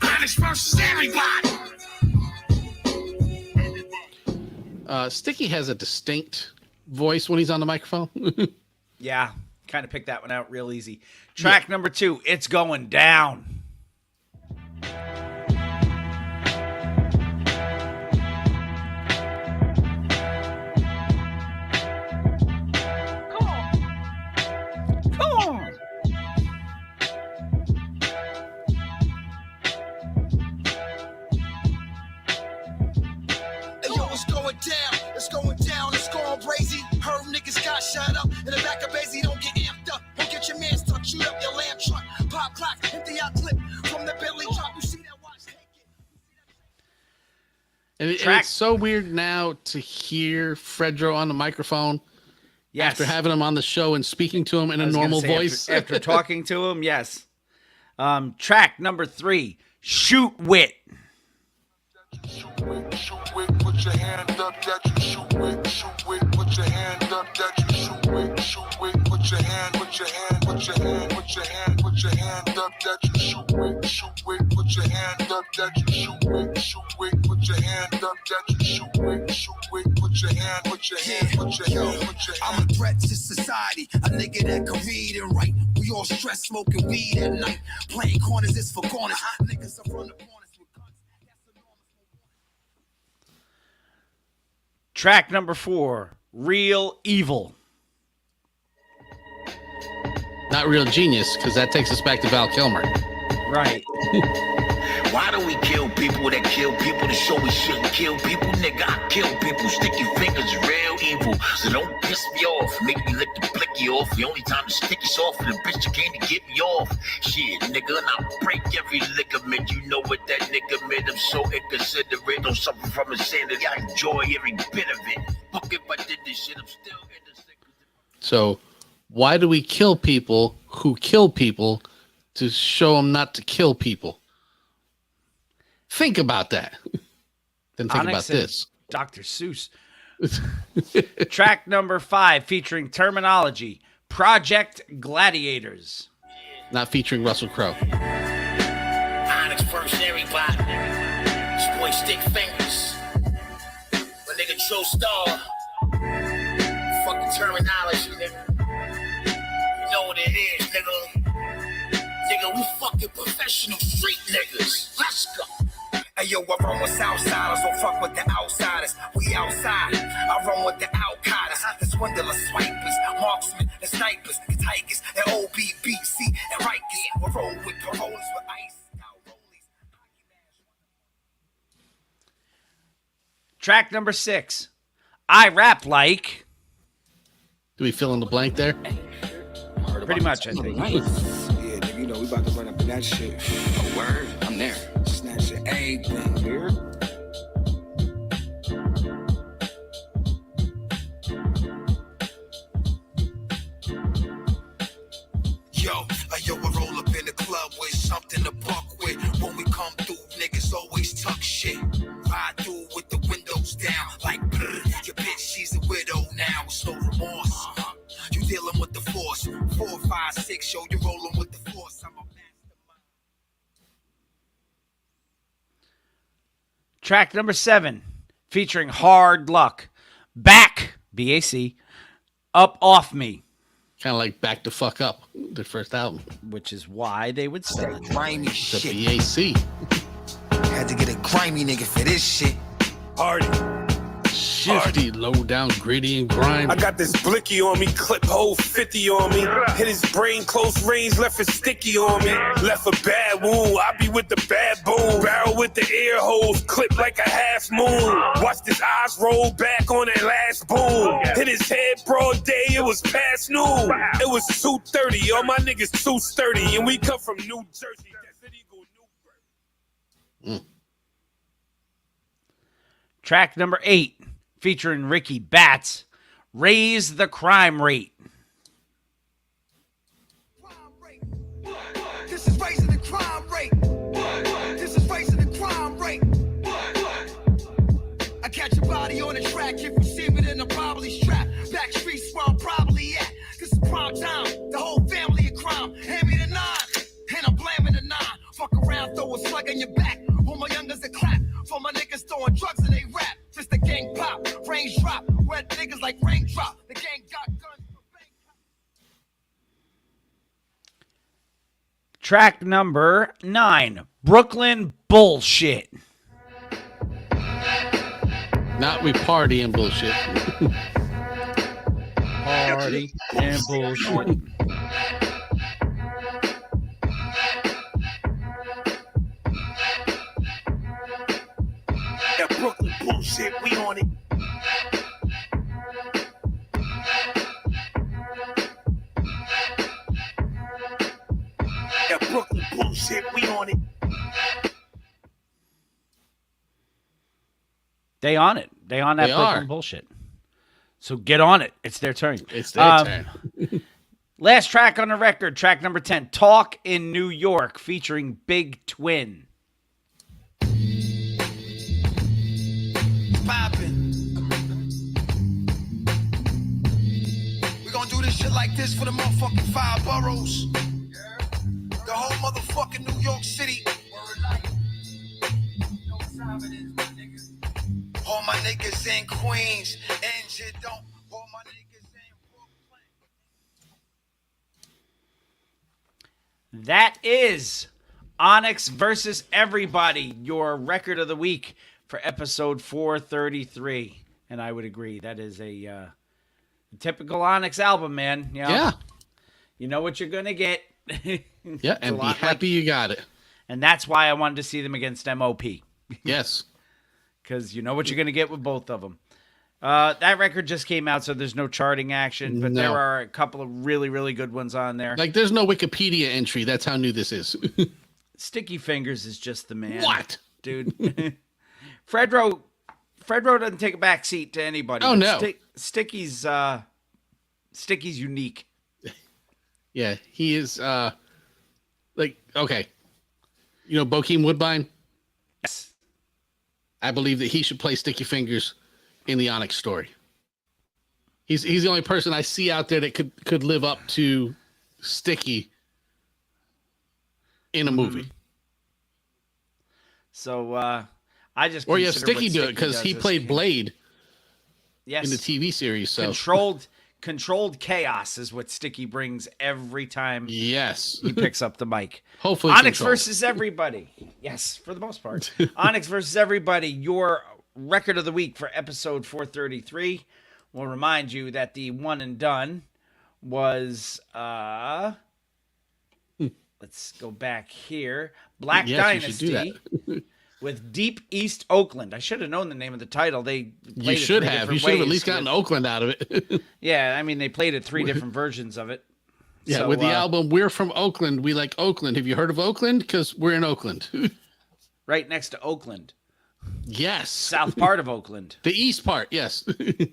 Honest versus everybody. Sticky has a distinct voice when he's on the microphone. Yeah, kind of picked that one out real easy. Track number 2, It's Going Down. Come on. Hey, yo, it's going down. It's going down. It's going crazy. Her niggas got shot up in the back of Basie. Don't get amped up. Don't get your man stuck. Shoot up your lamb truck. Pop clock. Empty out clip from the belly drop. You see that watch? Take it. And it's so weird now to hear Fredro on the microphone. Yes. After having him on the show and speaking to him in a normal voice. After talking to him, yes. Track number 3, Shoot Wit. Shoot with, put your hand up that you shoot with. Shoot with, put your hand up that you shoot with. Shoot with, put your hand up that you shoot with. Shoot with, put your hand up that you shoot with. Shoot with, put your hand up that you shoot with. Shoot with, put your hand. I'm a threat to society, a nigga that can read and write. We all stress smoking weed at night. Playing corners is for corners. Niggas are from the corners. Track number 4, Real Evil. Not Real Genius, because that takes us back to Val Kilmer. Right. Why do we kill people that kill people to show we shouldn't kill people? Nigga, I kill people. Sticky fingers, real evil. So don't piss me off. Make me lick the blicky off. The only time the sticky's off and the bitch you came to get me off. Shit, nigga, and I break every ligament. You know what that nigga meant. I'm so inconsiderate. Don't suffer from insanity. I enjoy every bit of it. Fuck if I did this shit, I'm still in the sick. So why do we kill people who kill people to show them not to kill people? Think about that. Then think Onyx about and this. Dr. Seuss. Track number 5, featuring Terminology, Project Gladiators. Not featuring Russell Crowe. Onyx first, everybody. This boy Stick Fingers. My nigga Joe Star. Fucking Terminology, nigga. You know what it is, nigga. Nigga, we fucking professional street niggas. Let's go. Hey yo, I run with Southsiders, don't fuck with the outsiders. We outside, I run with the Al-Qaeda, the swindlers, swipers, marksmen, the snipers, the tigers, the OBBC, and Rikers. We roll with Coronas with ice. Track number 6, I Rap Like. Do we fill in the blank there? Pretty much, I think. Yeah, nigga, you know we about to run up in that shit. A word, I'm there. Snatch your everything, here. Yo, I roll up in the club with something to buck with. When we come through, niggas always tuck shit. Ride through with the windows down, like brr. Your bitch, she's a widow now, with no remorse. You dealing with the force. 4, 5, 6, yo, you rolling with the force. I'm a mastermind. Track number 7, featuring Hard Luck, Back, B-A-C, Up Off Me. Kind of like Back the Fuck Up, their first album. Which is why they would sell it. Grimy The shit. BAC. Had to get a grimy nigga for this shit. Hardy. Shifty, low down, gritty, and grimy. I got this blicky on me, clip hole 50 on me. Hit his brain close range, left it sticky on me. Left a bad wound, I be with the bad boom. Barrel with the air holes, clip like a half moon. Watched his eyes roll back on that last boom. Hit his head broad day, it was past noon. It was 2:30, all my niggas too sturdy. And we come from New Jersey. Track number 8, featuring Ricky Batts, Raise the Crime Rate. This is raising the crime rate. This is raising the crime rate. I catch your body on the track if you see me, then I'll probably strap. Back streets where I'll probably family at? This is prime time, the whole family of crime. Hand me the 9, and I'm blaming the 9. Fuck around, throw a slug in your back. All my youngers a clap. For my niggas throwing drugs and they rap. Just the gang pop, range drop. Wet niggas like raindrop. The gang got guns. Track number 9, Brooklyn Bullshit. Not we party and bullshit. Party and bullshit. That Brooklyn bullshit, we on it. That Brooklyn bullshit, we on it. They on it. They on that They Brooklyn are. bullshit. So get on it. It's their turn. It's their turn. Last track on the record, track number 10, Talk in New York, featuring Big Twin. Poppin'. We gonna do this shit like this for the motherfucking 5 boroughs. The whole motherfucking New York City. All my niggas in Queens, and shit don't. All my niggas in Brooklyn. That is Onyx versus Everybody, your record of the week for episode 433. And I would agree. That is a typical Onyx album, man. You know, Yeah. You know what you're going to get. Yeah, and be happy you got it. And that's why I wanted to see them against MOP. Yes. Because you know what you're going to get with both of them. That record just came out, so there's no charting action, but there No. are a couple of really, really good ones on there. Like, there's no Wikipedia entry. That's how new this is. Sticky Fingers is just the man. What? Dude. Fredro doesn't take a back seat to anybody. Oh, no. Sticky's unique. Yeah, he is, like, okay. You know Bokeem Woodbine? Yes. I believe that he should play Sticky Fingers in the Onyx story. He's the only person I see out there that could live up to Sticky in a movie. So I just Or you have consider Sticky what do it Sticky because does he as played Blade yes. in the TV series. So Controlled chaos is what Sticky brings every time yes, he picks up the mic. Hopefully Onyx controlled. versus Everybody. Yes, for the most part. Onyx versus Everybody, your record of the week for episode 433. We'll remind you that the one and done was let's go back here. Black Yes, you should do Dynasty with Deep East Oakland. I should have known the name of the title. They played You it should three have. different You should have at ways least gotten with- Oakland out of it. Yeah, I mean they played it 3 different versions of it. Yeah, So, with the album "We're from Oakland," we like Oakland. Have you heard of Oakland? Because we're in Oakland. right next to Oakland. Yes, South part of Oakland. The east part, yes. The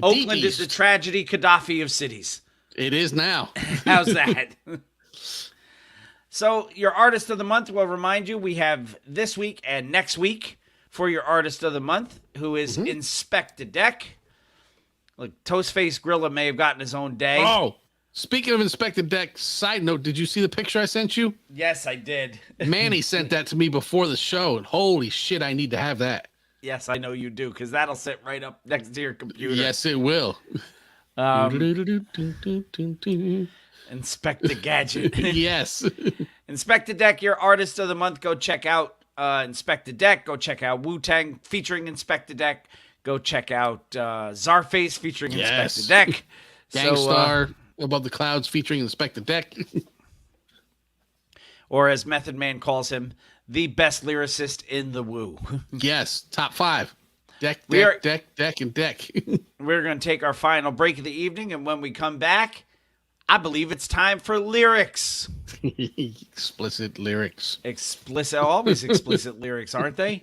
Oakland deep is the tragedy Gaddafi of cities. It is now. How's that? So your artist of the month, will remind you, we have this week and next week for your artist of the month, who is Inspector Deck. Look, Toastface Grilla may have gotten his own day. Oh, speaking of Inspector Deck, side note, did you see the picture I sent you? Yes, I did. Manny sent that to me before the show, and holy shit, I need to have that. Yes, I know you do, because that'll sit right up next to your computer. Yes, it will. Inspector Gadget. Yes. Inspector Deck, your artist of the month. Go check out Inspector Deck. Go check out Wu-Tang featuring Inspector Deck. Go check out Czarface featuring Yes. Inspector Deck. Gangstar Above the Clouds featuring Inspector Deck. Or as Method Man calls him, the best lyricist in the Wu. Yes, top 5. Deck, We are- deck, and deck. We're going to take our final break of the evening, and when we come back, I believe it's time for lyrics. Explicit lyrics. Always explicit lyrics, aren't they?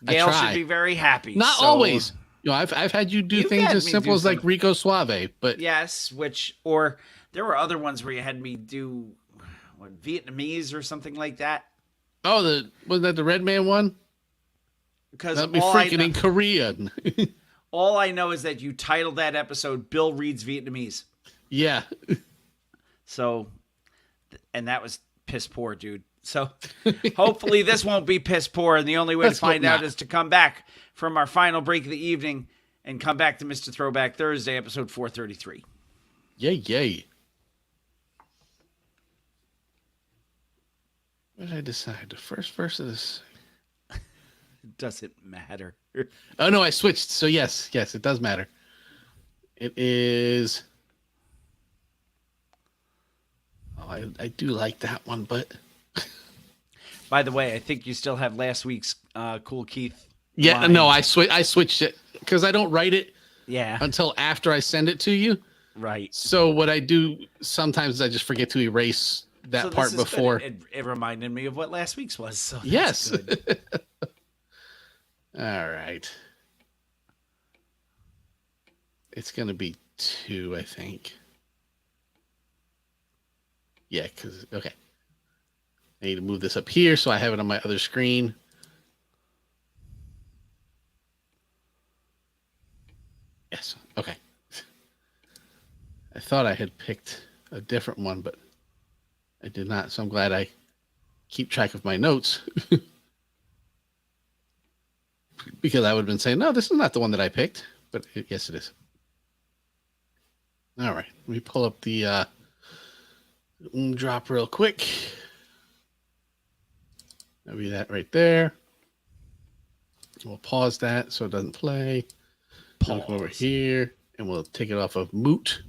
Gail try. should be very happy. Not So- always. You know, I've had you do You've things had as me simple do as like some- Rico Suave, but Yes, or there were other ones where you had me do Vietnamese or something like that. wasn't that the Red Man one? Because That'd be all I freaking know- in Korean. All I know is that you titled that episode "Bill Reads Vietnamese." Yeah. So, and that was piss poor, dude. So hopefully this won't be piss poor. And the only way to find out is to come back from our final break of the evening and come back to Mr. Throwback Thursday, episode 433. Yay. What did I decide? The first verse of this? It doesn't matter. Oh, no, I switched. So, yes, it does matter. It is... Oh, I do like that one, but... By the way, I think you still have last week's Cool Keith. Yeah, line. no, I switched it because I don't write it until after I send it to you. Right. So what I do sometimes is I just forget to erase that part before. It reminded me of what last week's was. So yes. Good. All right. It's going to be 2, I think. Yeah, because, okay. I need to move this up here so I have it on my other screen. Yes. Okay. I thought I had picked a different one, but I did not. So I'm glad I keep track of my notes. Because I would have been saying, no, this is not the one that I picked. But yes, it is. All right. Let me pull up the drop real quick. That'll be that right there. We'll pause that so it doesn't play. Come over here and we'll take it off of Moot.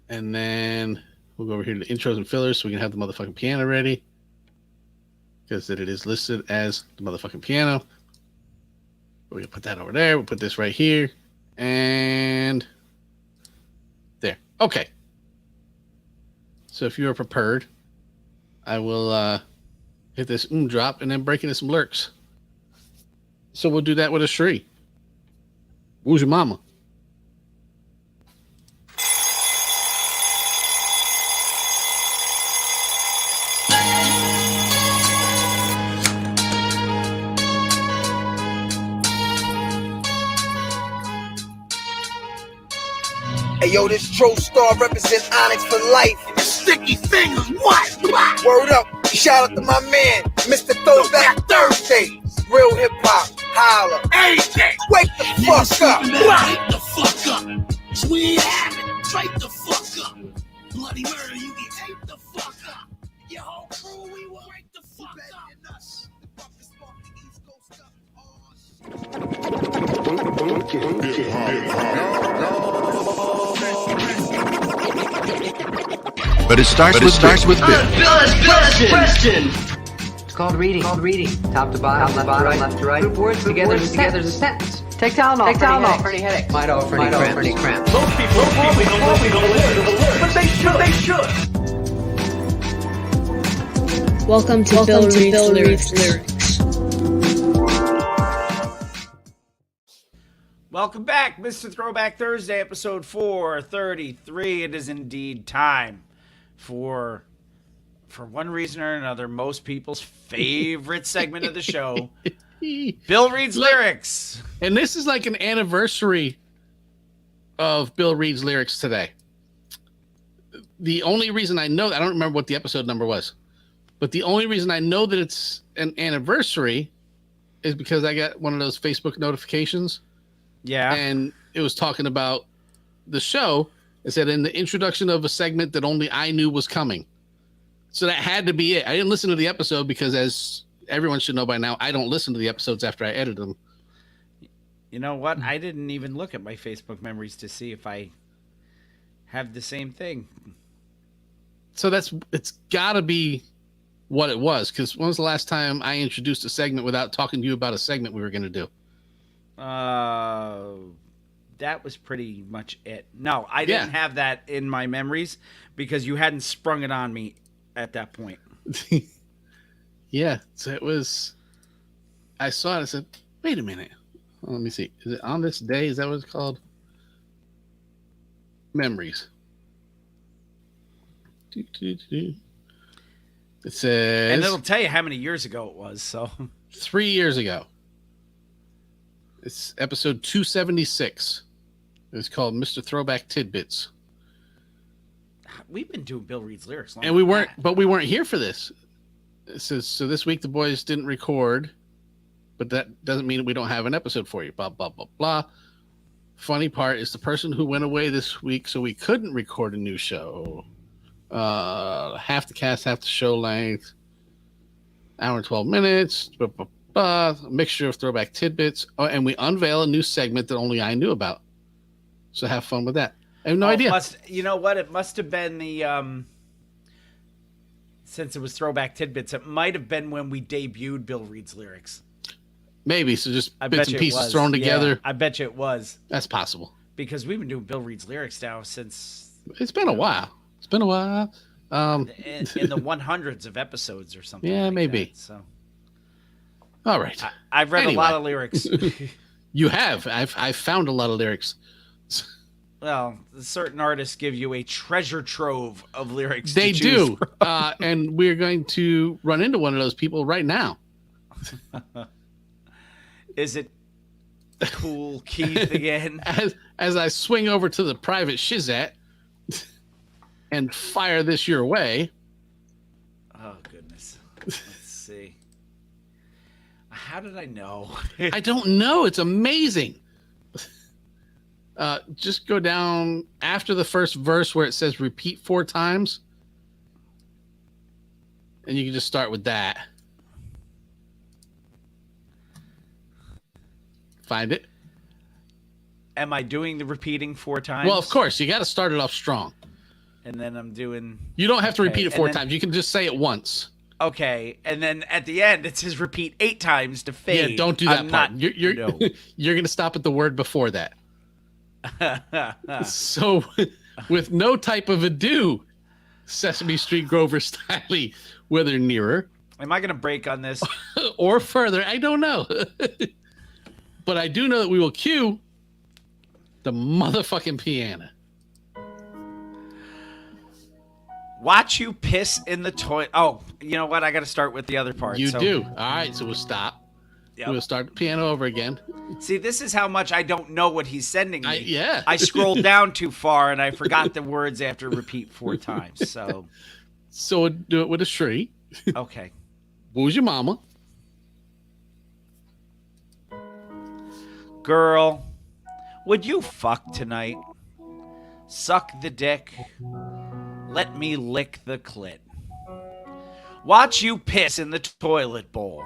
And then we'll go over here to intros and fillers so we can have the motherfucking piano ready. Because it is listed as the motherfucking piano. We're going to put that over there. We'll put this right here. And there. Okay. So if you are prepared, I will hit this drop and then break into some lurks. So we'll do that with a Shree. Who's your mama? Hey yo, this Tro Star represent Onyx for life. Sticky fingers, what? Word up, shout out to my man, Mr. Throwback Thursday. Real hip hop, holla. AJ, wake the fuck up. Wake the fuck up. Sweet habit, wake the fuck up. Bloody murder, you get taped the fuck up. Your whole crew, we will wake the fuck But it starts with Bill. Question. It's called reading. Top to bottom, left to right. Group words together as a sentence. Take Tylenol for any headaches. Midol for any cramps. Most people don't listen to the lyrics, but they should. Welcome to Bill Reed's Lyrics. Welcome back, Mr. Throwback Thursday, episode 433. It is indeed time for one reason or another, most people's favorite segment of the show, Bill Reed's Lyrics. And this is like an anniversary of Bill Reed's Lyrics today. The only reason I know, I don't remember what the episode number was, but the only reason I know that it's an anniversary is because I got one of those Facebook notifications. Yeah. And it was talking about the show. It said in the introduction of a segment that only I knew was coming. So that had to be it. I didn't listen to the episode because, as everyone should know by now, I don't listen to the episodes after I edit them. You know what? I didn't even look at my Facebook memories to see if I have the same thing. So it's got to be what it was. Because when was the last time I introduced a segment without talking to you about a segment we were going to do? That was pretty much it. No, I didn't have that in my memories because you hadn't sprung it on me at that point. Yeah, so it was. I saw it. I said, "Wait a minute. Let me see. Is it on this day? Is that what it's called?" Memories. It says, and it'll tell you how many years ago it was. So 3 years ago. It's episode 276. It was called Mr. Throwback Tidbits. We've been doing Bill Reed's lyrics long and we weren't here for this. So this week the boys didn't record, but that doesn't mean we don't have an episode for you. Blah blah blah blah. Funny part is the person who went away this week, so we couldn't record a new show. Half the cast, half the show length, hour and 12 minutes. A mixture of throwback tidbits. Oh, and we unveil a new segment that only I knew about. So have fun with that. I have no idea. You know what? It must have been the since it was throwback tidbits. It might have been when we debuted Bill Reed's lyrics. Maybe. So just bits and pieces thrown together. Yeah, I bet you it was. That's possible. Because we've been doing Bill Reed's lyrics now since... It's been a while. In the 100s of episodes or something. Yeah, like maybe. That, so. All right. I've read a lot of lyrics. You have. I've found a lot of lyrics. Well, certain artists give you a treasure trove of lyrics. They do. And we're going to run into one of those people right now. Is it Cool Keith again? As I swing over to the private Shizat and fire this your way. Oh, goodness. Let's see. How did I know? I don't know. It's amazing. Just go down after the first verse where it says repeat 4 times. And you can just start with that. Find it. Am I doing the repeating 4 times? Well, of course. You got to start it off strong. And then I'm doing... You don't have to repeat it 4 times. You can just say it once. Okay. And then at the end, it says repeat 8 times to fade. Yeah, don't do that part. You're going to stop at the word before that. So, with no type of ado, Sesame Street Grover Stiley, whether nearer. Am I going to break on this? Or further? I don't know. But I do know that we will cue the motherfucking piano. Watch you piss in the toilet. Oh, you know what? I got to start with the other part. You do. All right, so we'll stop. Yep. We'll start the piano over again. See, this is how much I don't know what he's sending me. Yeah. I scrolled down too far and I forgot the words after repeat 4 times. So do it with a Shri. Okay. Who's your mama? Girl, would you fuck tonight? Suck the dick. Let me lick the clit. Watch you piss in the toilet bowl.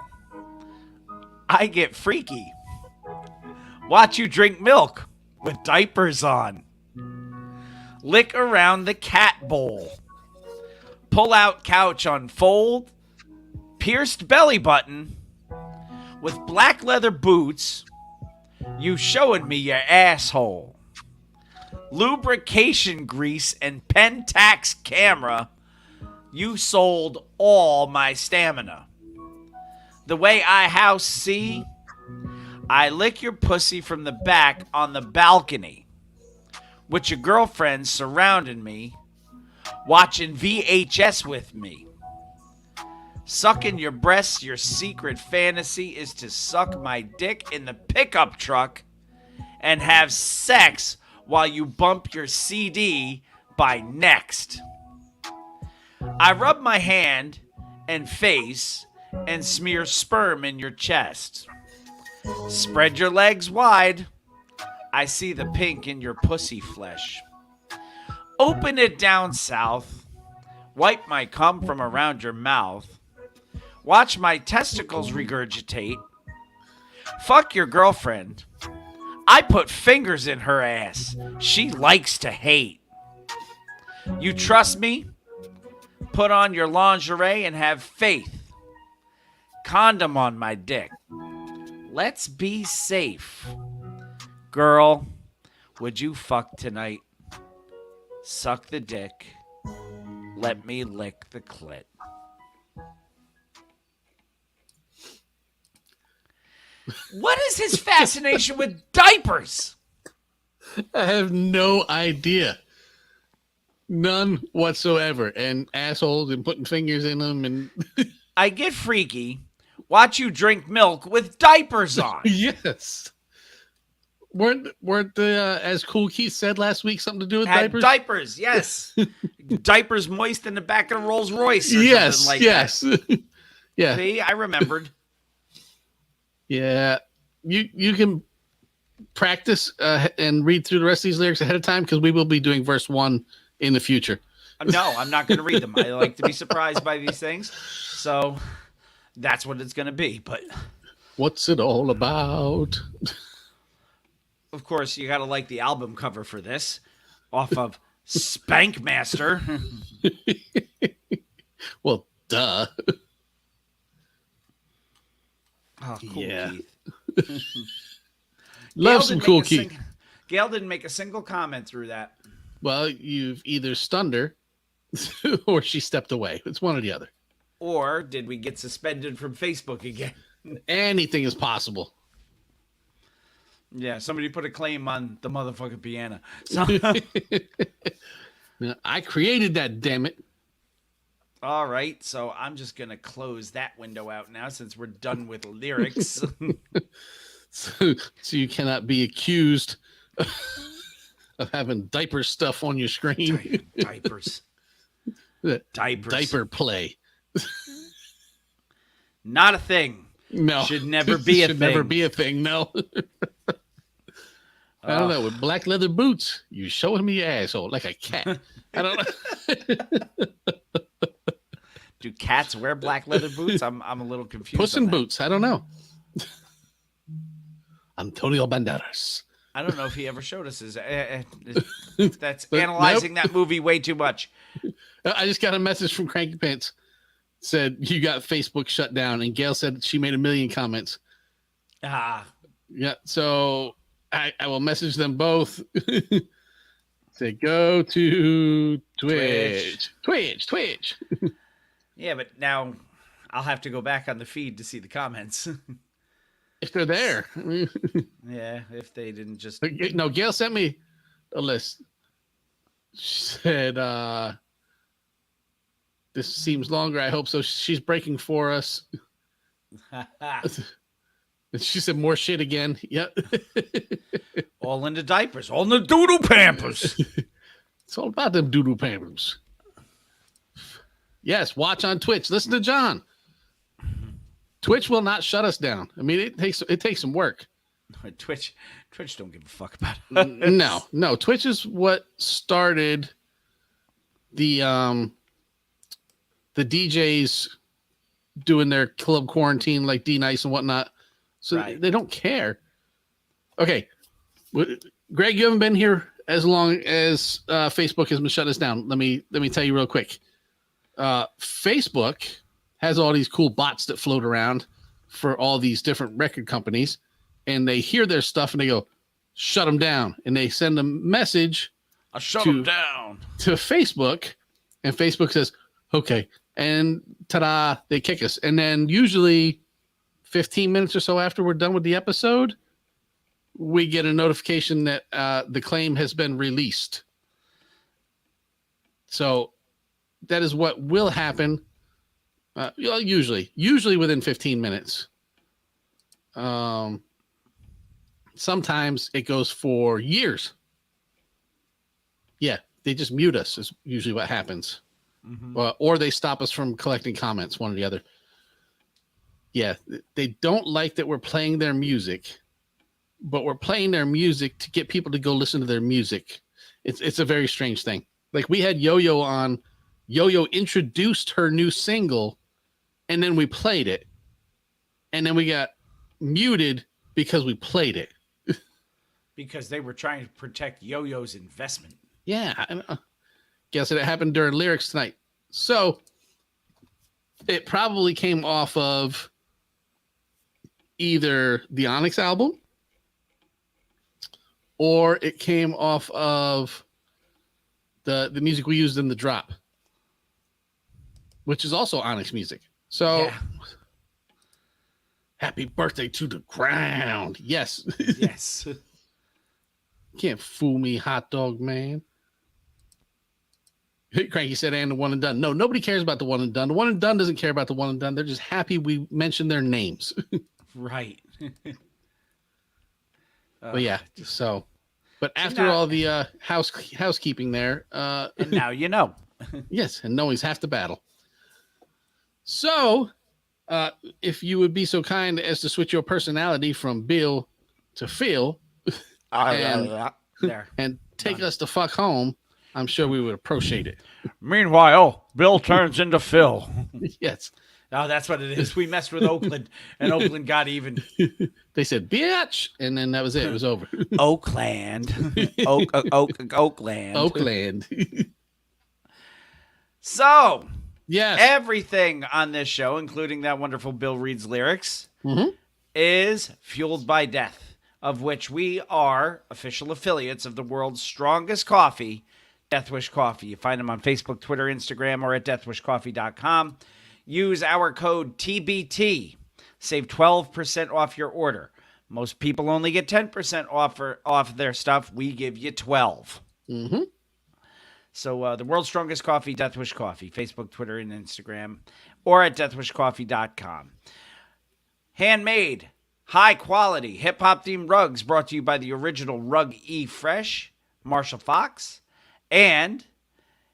I get freaky. Watch you drink milk with diapers on. Lick around the cat bowl. Pull out couch unfold. Pierced belly button. With black leather boots. You showing me your asshole. Lubrication grease and Pentax camera. You sold all my stamina. The way I house see, I lick your pussy from the back on the balcony. With your girlfriends surrounding me, watching VHS with me. Sucking your breasts, your secret fantasy is to suck my dick in the pickup truck and have sex while you bump your CD by Next. I rub my hand and face and smear sperm in your chest. Spread your legs wide. I see the pink in your pussy flesh. Open it down south. Wipe my cum from around your mouth. Watch my testicles regurgitate. Fuck your girlfriend. I put fingers in her ass. She likes to hate. You trust me? Put on your lingerie and have faith. Condom on my dick. Let's be safe. Girl, would you fuck tonight? Suck the dick. Let me lick the clit. What is his fascination with diapers? I have no idea. None whatsoever. And assholes and putting fingers in them. And I get freaky. Watch you drink milk with diapers on. Yes. weren't the as Cool Keith said last week something to do with Had diapers? Diapers, yes. Diapers moist in the back of a Rolls Royce. Or Yes, something like yes. That. Yeah. See, I remembered. Yeah, you can practice and read through the rest of these lyrics ahead of time because we will be doing verse 1 in the future. No, I'm not going to read them. I like to be surprised by these things, so that's what it's going to be. But what's it all about? Of course, you got to like the album cover for this, off of Spank Master. Well, duh. Oh, cool, yeah. Keith. Love some Cool Keith. Gail didn't make a single comment through that. Well, you've either stunned her or she stepped away. It's one or the other. Or did we get suspended from Facebook again? Anything is possible. Yeah, somebody put a claim on the motherfucking piano. So, I created that, damn it. all right, so I'm just going to close that window out now since we're done with lyrics. So you cannot be accused of having diaper stuff on your screen. Diapers. Diapers. Diaper play. Not a thing. No. Should never be a Should thing. never be a thing, no. I don't know. With black leather boots, you showing me your asshole like a cat. I don't know. Do cats wear black leather boots? I'm a little confused. Puss on in that. Boots. I don't know. Antonio Banderas. I don't know if he ever showed us his. That's analyzing that movie way too much. I just got a message from Cranky Pants. Said you got Facebook shut down, and Gail said she made 1 million comments. Ah, Yeah, so I will message them both. Say go to Twitch. yeah, but now I'll have to go back on the feed to see the comments. If they're there. Yeah, if they didn't just. No, Gail sent me a list. She said, this seems longer. I hope so. She's breaking for us. She said more shit again. Yep. All in the diapers, all in the doodle pampers. It's all about them doodle pampers. Yes, watch on Twitch. Listen to John. Twitch will not shut us down. I mean, it takes some work. Twitch don't give a fuck about us. No. Twitch is what started the DJs doing their club quarantine like D-Nice and whatnot. So Right. they don't care. Okay. Greg, you haven't been here as long as Facebook has been shut us down. Let me tell you real quick. Facebook has all these cool bots that float around for all these different record companies, and they hear their stuff and they go, shut them down. And they send a message I'll shut them down to Facebook, and Facebook says, okay. And ta-da, they kick us. And then usually 15 minutes or so after we're done with the episode, we get a notification that the claim has been released. So that is what will happen. Usually within 15 minutes. Sometimes it goes for years. Yeah, they just mute us is usually what happens. Mm-hmm. Or they stop us from collecting comments, one or the other. Yeah, they don't like that we're playing their music, but we're playing their music to get people to go listen to their music. It's a very strange thing. Like we had Yo-Yo on. Yo-Yo introduced her new single, and then we played it. And then we got muted because we played it. because they were trying to protect Yo-Yo's investment. Yeah. Guess it happened during lyrics tonight. So it probably came off of either the Onyx album or it came off of the music we used in the drop, which is also Onyx music. So Yeah. Happy birthday to the ground. Yes. Yes. Can't fool me, hot dog man. Cranky said, and the one and done. No, nobody cares about the one and done. The one and done doesn't care about the one and done. They're just happy we mentioned their names. Right. But yeah, so. But after all the housekeeping there, and now you know. Yes, and knowing's half the battle. So, if you would be so kind as to switch your personality from Bill to Phil, and take us the fuck home, I'm sure we would appreciate it. Meanwhile, Bill turns into Phil. Yes. Oh, that's what it is. We messed with Oakland, and Oakland got even. They said, bitch, and then that was it. It was over. Oakland. Oakland. Oakland. So, yes, everything on this show, including that wonderful Bill Reed's lyrics, is fueled by death, of which we are official affiliates of the world's strongest coffee, Death Wish Coffee. You find them on Facebook, Twitter, Instagram, or at deathwishcoffee.com. Use our code TBT. Save 12% off your order. Most people only get 10% off their stuff. We give you 12. Mm-hmm. So the world's strongest coffee, Death Wish Coffee. Facebook, Twitter, and Instagram. Or at deathwishcoffee.com. Handmade, high-quality, hip-hop themed rugs brought to you by the original Rug E Fresh, Marshall Fox, and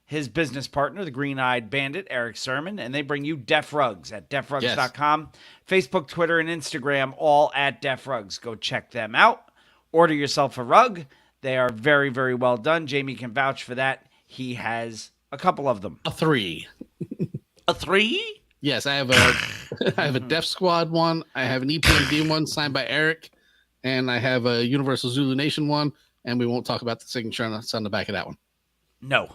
his business partner, the Green-Eyed Bandit, Eric Sermon, and they bring you Def Rugs at defrugs.com. Yes. Facebook, Twitter, and Instagram, all at Def Rugs. Go check them out. Order yourself a rug. They are very, very well done. Jamie can vouch for that. He has a couple of them. A 3. A 3? Yes, I have a Def Squad one. I have an EPMD one signed by Eric, and I have a Universal Zulu Nation one, and we won't talk about the signature on the back of that one. No.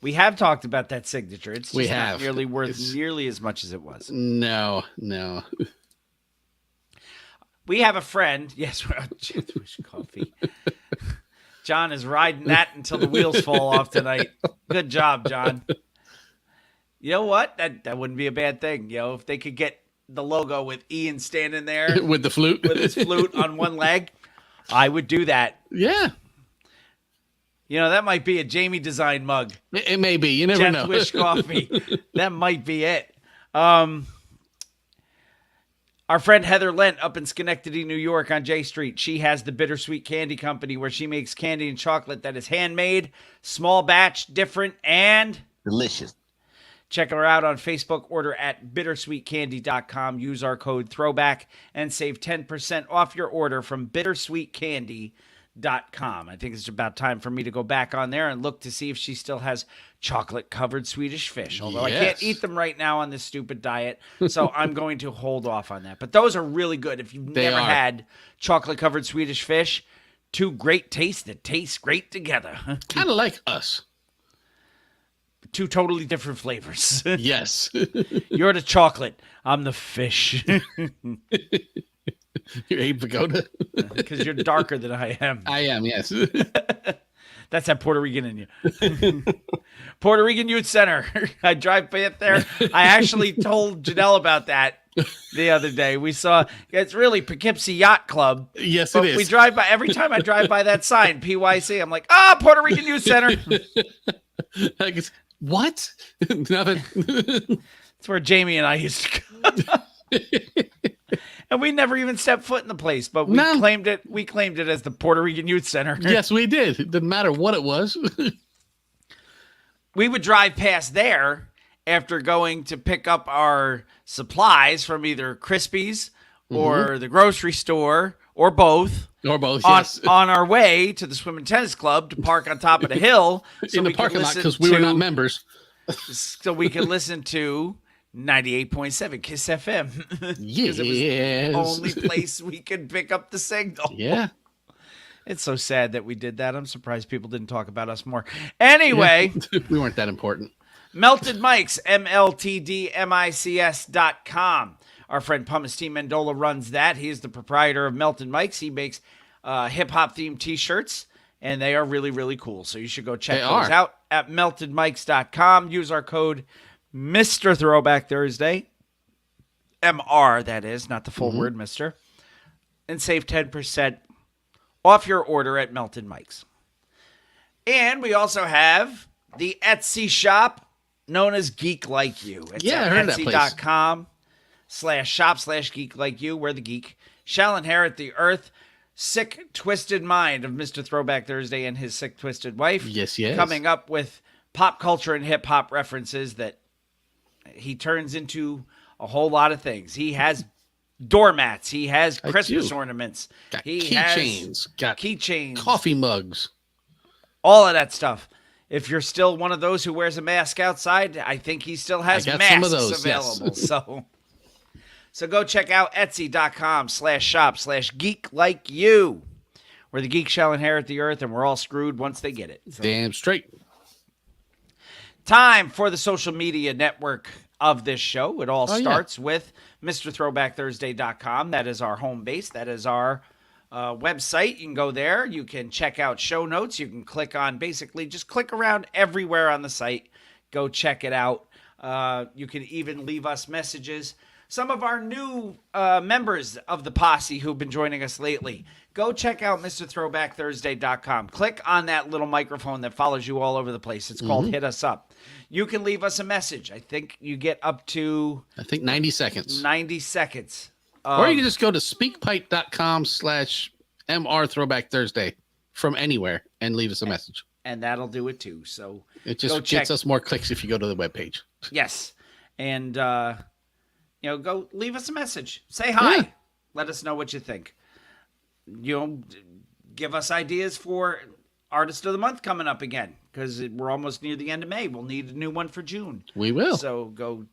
We have talked about that signature. It's just not nearly worth nearly as much as it was. No. We have a friend. Yes, we're on Death Wish Coffee. John is riding that until the wheels fall off tonight. Good job, John. You know what? That wouldn't be a bad thing. You know, if they could get the logo with Ian standing there with the flute, with his flute on one leg, I would do that. Yeah. You know, that might be a Jamie design mug. It may be. You never know. Death Wish Coffee. That might be it. Our friend Heather Lent up in Schenectady, New York on J Street. She has the Bittersweet Candy Company where she makes candy and chocolate that is handmade, small batch, different, and delicious. Check her out on Facebook. Order at bittersweetcandy.com. Use our code THROWBACK and save 10% off your order from bittersweetcandy.com. I think it's about time for me to go back on there and look to see if she still has chocolate-covered Swedish fish, although I can't eat them right now on this stupid diet, so I'm going to hold off on that. But those are really good. If you've never had chocolate-covered Swedish fish, two great tastes that taste great together. Kind of like us. Two totally different flavors. Yes. You're the chocolate. I'm the fish. You're Abe Vigoda? Because you're darker than I am. I am, yes. That's that Puerto Rican in you. Puerto Rican Youth Center. I drive by it there. I actually told Janelle about that the other day. We saw, it's really Poughkeepsie Yacht Club. Yes, it is. We drive by, every time I drive by that sign, PYC, I'm like, Puerto Rican Youth Center. What? Nothing. It's where Jamie and I used to go. And we never even stepped foot in the place, but we claimed it. We claimed it as the Puerto Rican Youth Center. Yes, we did. It didn't matter what it was. We would drive past there after going to pick up our supplies from either Crispy's or the grocery store or both. Or both, yes. On our way to the swim and tennis club to park on top of the hill. So in the parking lot because we were not members. So we could listen to 98.7 Kiss FM. Yes. It was the only place we could pick up the signal. Yeah. It's so sad that we did that. I'm surprised people didn't talk about us more. Anyway. Yeah. We weren't that important. Melted Mics, MLTDMICS.com. Our friend Pumice T. Mendola runs that. He is the proprietor of Melted Mics. He makes hip-hop themed t-shirts, and they are really, really cool. So you should go check those out at meltedmics.com. Use our code Mr. Throwback Thursday, MR, that is, not the full word, Mr., and save 10% off your order at Melted Mics. And we also have the Etsy shop known as Geek Like You. It's at at I heard Etsy.com/shop/Geek Like You. We're the geek. Shall inherit the earth. sick, twisted mind of Mr. Throwback Thursday and his sick, twisted wife. Yes. Coming up with pop culture and hip hop references that he turns into a whole lot of things. He has doormats. He has Christmas ornaments. Got he keychains. Got keychains. Coffee mugs. All of that stuff. If you're still one of those who wears a mask outside, I think he still has masks some of those, available. yes. So go check out etsy.com/shop/geek-like-you, where the geeks shall inherit the earth and we're all screwed once they get it. So. Damn straight. Time for the social media network of this show. It all starts with MrThrowbackThursday.com. That is our home base. That is our website. You can go there. You can check out show notes. You can click on, basically just click around everywhere on the site. Go check it out. You can even leave us messages. Some of our new members of the posse who've been joining us lately, go check out MrThrowbackThursday.com. Click on that little microphone that follows you all over the place. It's called Hit Us Up. You can leave us a message. I think you get up to... 90 seconds. 90 seconds. Or you can just go to speakpipe.com/MR Throwback Thursday from anywhere and leave us a message. And that'll do it too. So it just gets us more clicks if you go to the webpage. Yes. And, go leave us a message. Say hi. Yeah. Let us know what you think. Give us ideas for Artist of the Month coming up again, because we're almost near the end of May. We'll need a new one for June. We will. So go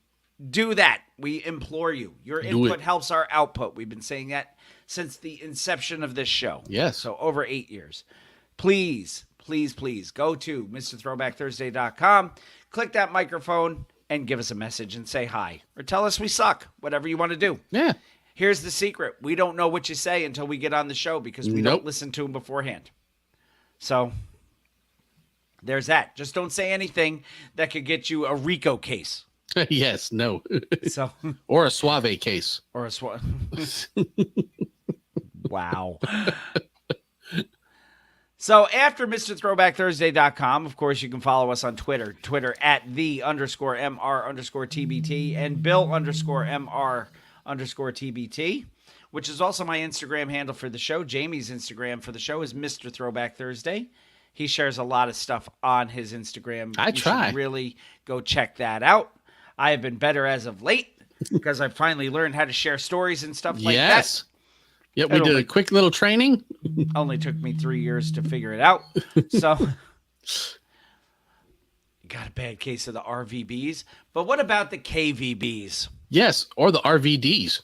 do that. We implore you. Your input helps our output. We've been saying that since the inception of this show. Yes. So over 8 years. Please, please, please go to MrThrowbackThursday.com, click that microphone, and give us a message and say hi. Or tell us we suck. Whatever you want to do. Yeah. Here's the secret. We don't know what you say until we get on the show because we don't listen to them beforehand. So there's that. Just don't say anything that could get you a RICO case. Yes, no. So or a Suave case. Or a Suave. Wow. So after MrThrowbackThursday.com, of course, you can follow us on Twitter at @the_MR_TBT and Bill_MR_TBT, which is also my Instagram handle for the show. Jamie's Instagram for the show is Mr. Throwback Thursday. He shares a lot of stuff on his Instagram. I try. You should really go check that out. I have been better as of late because I've finally learned how to share stories and stuff like that. Yes. Yep, we did a quick little training. Only took me 3 years to figure it out. So, got a bad case of the RVBs. But what about the KVBs? Yes, or the RVDs.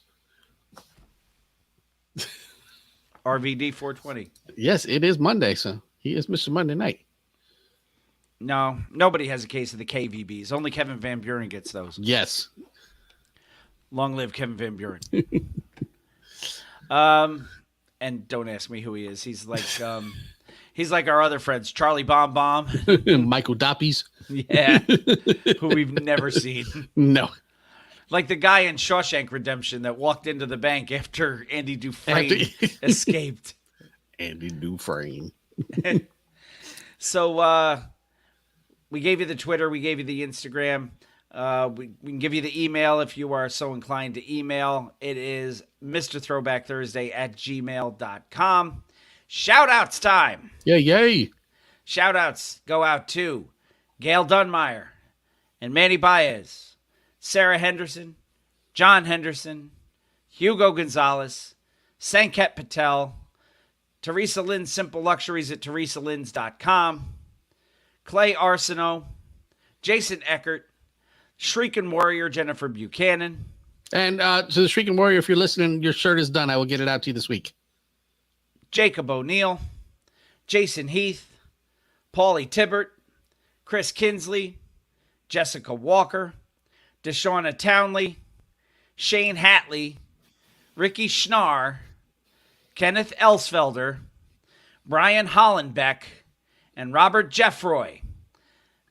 RVD 420. Yes, it is Monday, so he is Mr. Monday Night. No, nobody has a case of the KVBs. Only Kevin Van Buren gets those. Yes. Long live Kevin Van Buren. And don't ask me who he is. He's like our other friends, Charlie Bomb Bomb, Michael Doppies. Yeah, who we've never seen. No. Like the guy in Shawshank Redemption that walked into the bank after Andy Dufresne escaped. Andy Dufresne. So we gave you the Twitter. We gave you the Instagram. We can give you the email if you are so inclined to email. It is MrThrowbackThursday@gmail.com. Shout-outs time. Yay. Shout-outs go out to Gail Dunmeyer and Manny Baez, Sarah Henderson, John Henderson, Hugo Gonzalez, Sanket Patel, Teresa Lynn's Simple Luxuries at teresalyns.com, Clay Arsenault, Jason Eckert, Shrieking Warrior Jennifer Buchanan. And to the Shrieking Warrior, if you're listening, your shirt is done. I will get it out to you this week. Jacob O'Neill, Jason Heath, Paulie Tibbert, Chris Kinsley, Jessica Walker, Deshauna Townley, Shane Hatley, Ricky Schnarr, Kenneth Elsfelder, Brian Hollenbeck, and Robert Jeffroy.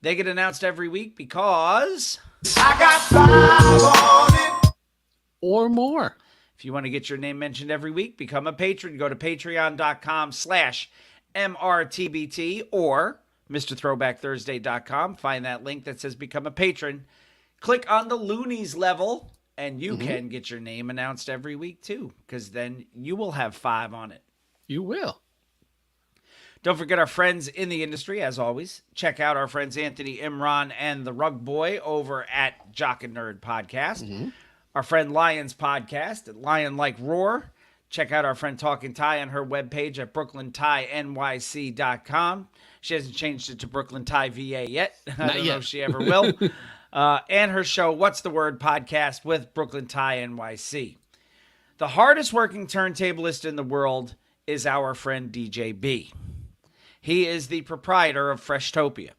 They get announced every week because I got 5 on it. Or more. If you want to get your name mentioned every week, become a patron. Go to patreon.com/MRTBT or MrThrowbackThursday.com. Find that link that says become a patron. Click on the Loonies level, and you can get your name announced every week too, because then you will have 5 on it. You will. Don't forget our friends in the industry, as always. Check out our friends Anthony Imran and the Rug Boy over at Jock and Nerd Podcast. Our friend Lion's Podcast at Lion Like Roar. Check out our friend Talking Ty on her webpage at BrooklynTyNYC.com. She hasn't changed it to Brooklyn Ty VA yet. I don't know if she ever will. And her show, What's the Word Podcast with Brooklyn Ty NYC. The hardest working turntablist in the world is our friend DJ B. He is the proprietor of Freshtopia.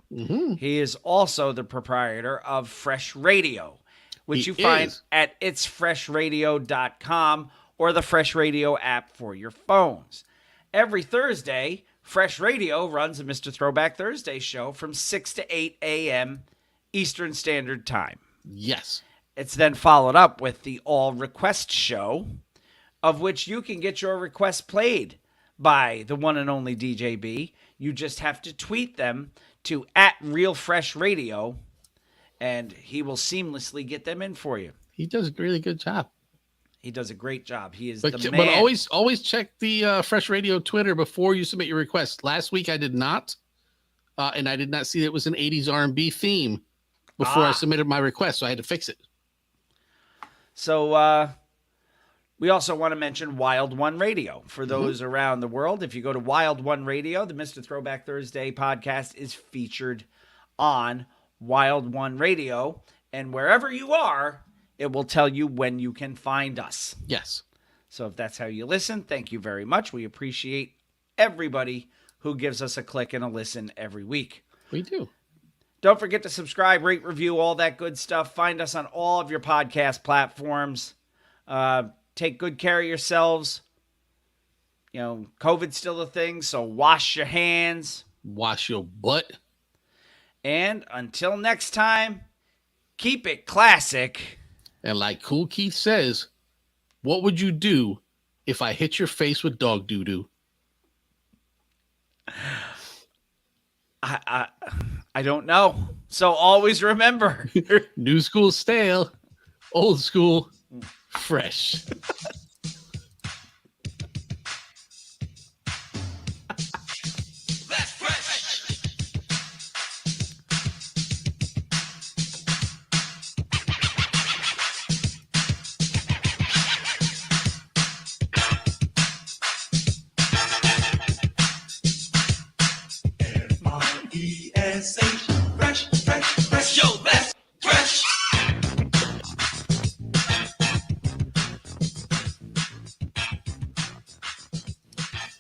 He is also the proprietor of Fresh Radio, which you find at itsfreshradio.com or the Fresh Radio app for your phones. Every Thursday, Fresh Radio runs a Mr. Throwback Thursday show from 6 to 8 a.m. Eastern Standard Time. Yes. It's then followed up with the All Request Show, of which you can get your requests played by the one and only DJ B. You just have to tweet them to @RealFreshRadio, and he will seamlessly get them in for you. He does a really good job. He does a great job. He is but, the man. But always check the Fresh Radio Twitter before you submit your request. Last week I did not, and I did not see that it was an 80s R&B theme before I submitted my request, so I had to fix it. So we also want to mention Wild One Radio for those around the world. If you go to Wild One Radio, the Mr. Throwback Thursday podcast is featured on Wild One Radio. And wherever you are, it will tell you when you can find us. Yes. So if that's how you listen, thank you very much. We appreciate everybody who gives us a click and a listen every week. We do. Don't forget to subscribe, rate, review, all that good stuff. Find us on all of your podcast platforms. Take good care of yourselves. You know, COVID's still a thing, so wash your hands. Wash your butt. And until next time, keep it classic. And like Cool Keith says, what would you do if I hit your face with dog doo-doo? I don't know. So always remember. New school stale, old school fresh. Fresh.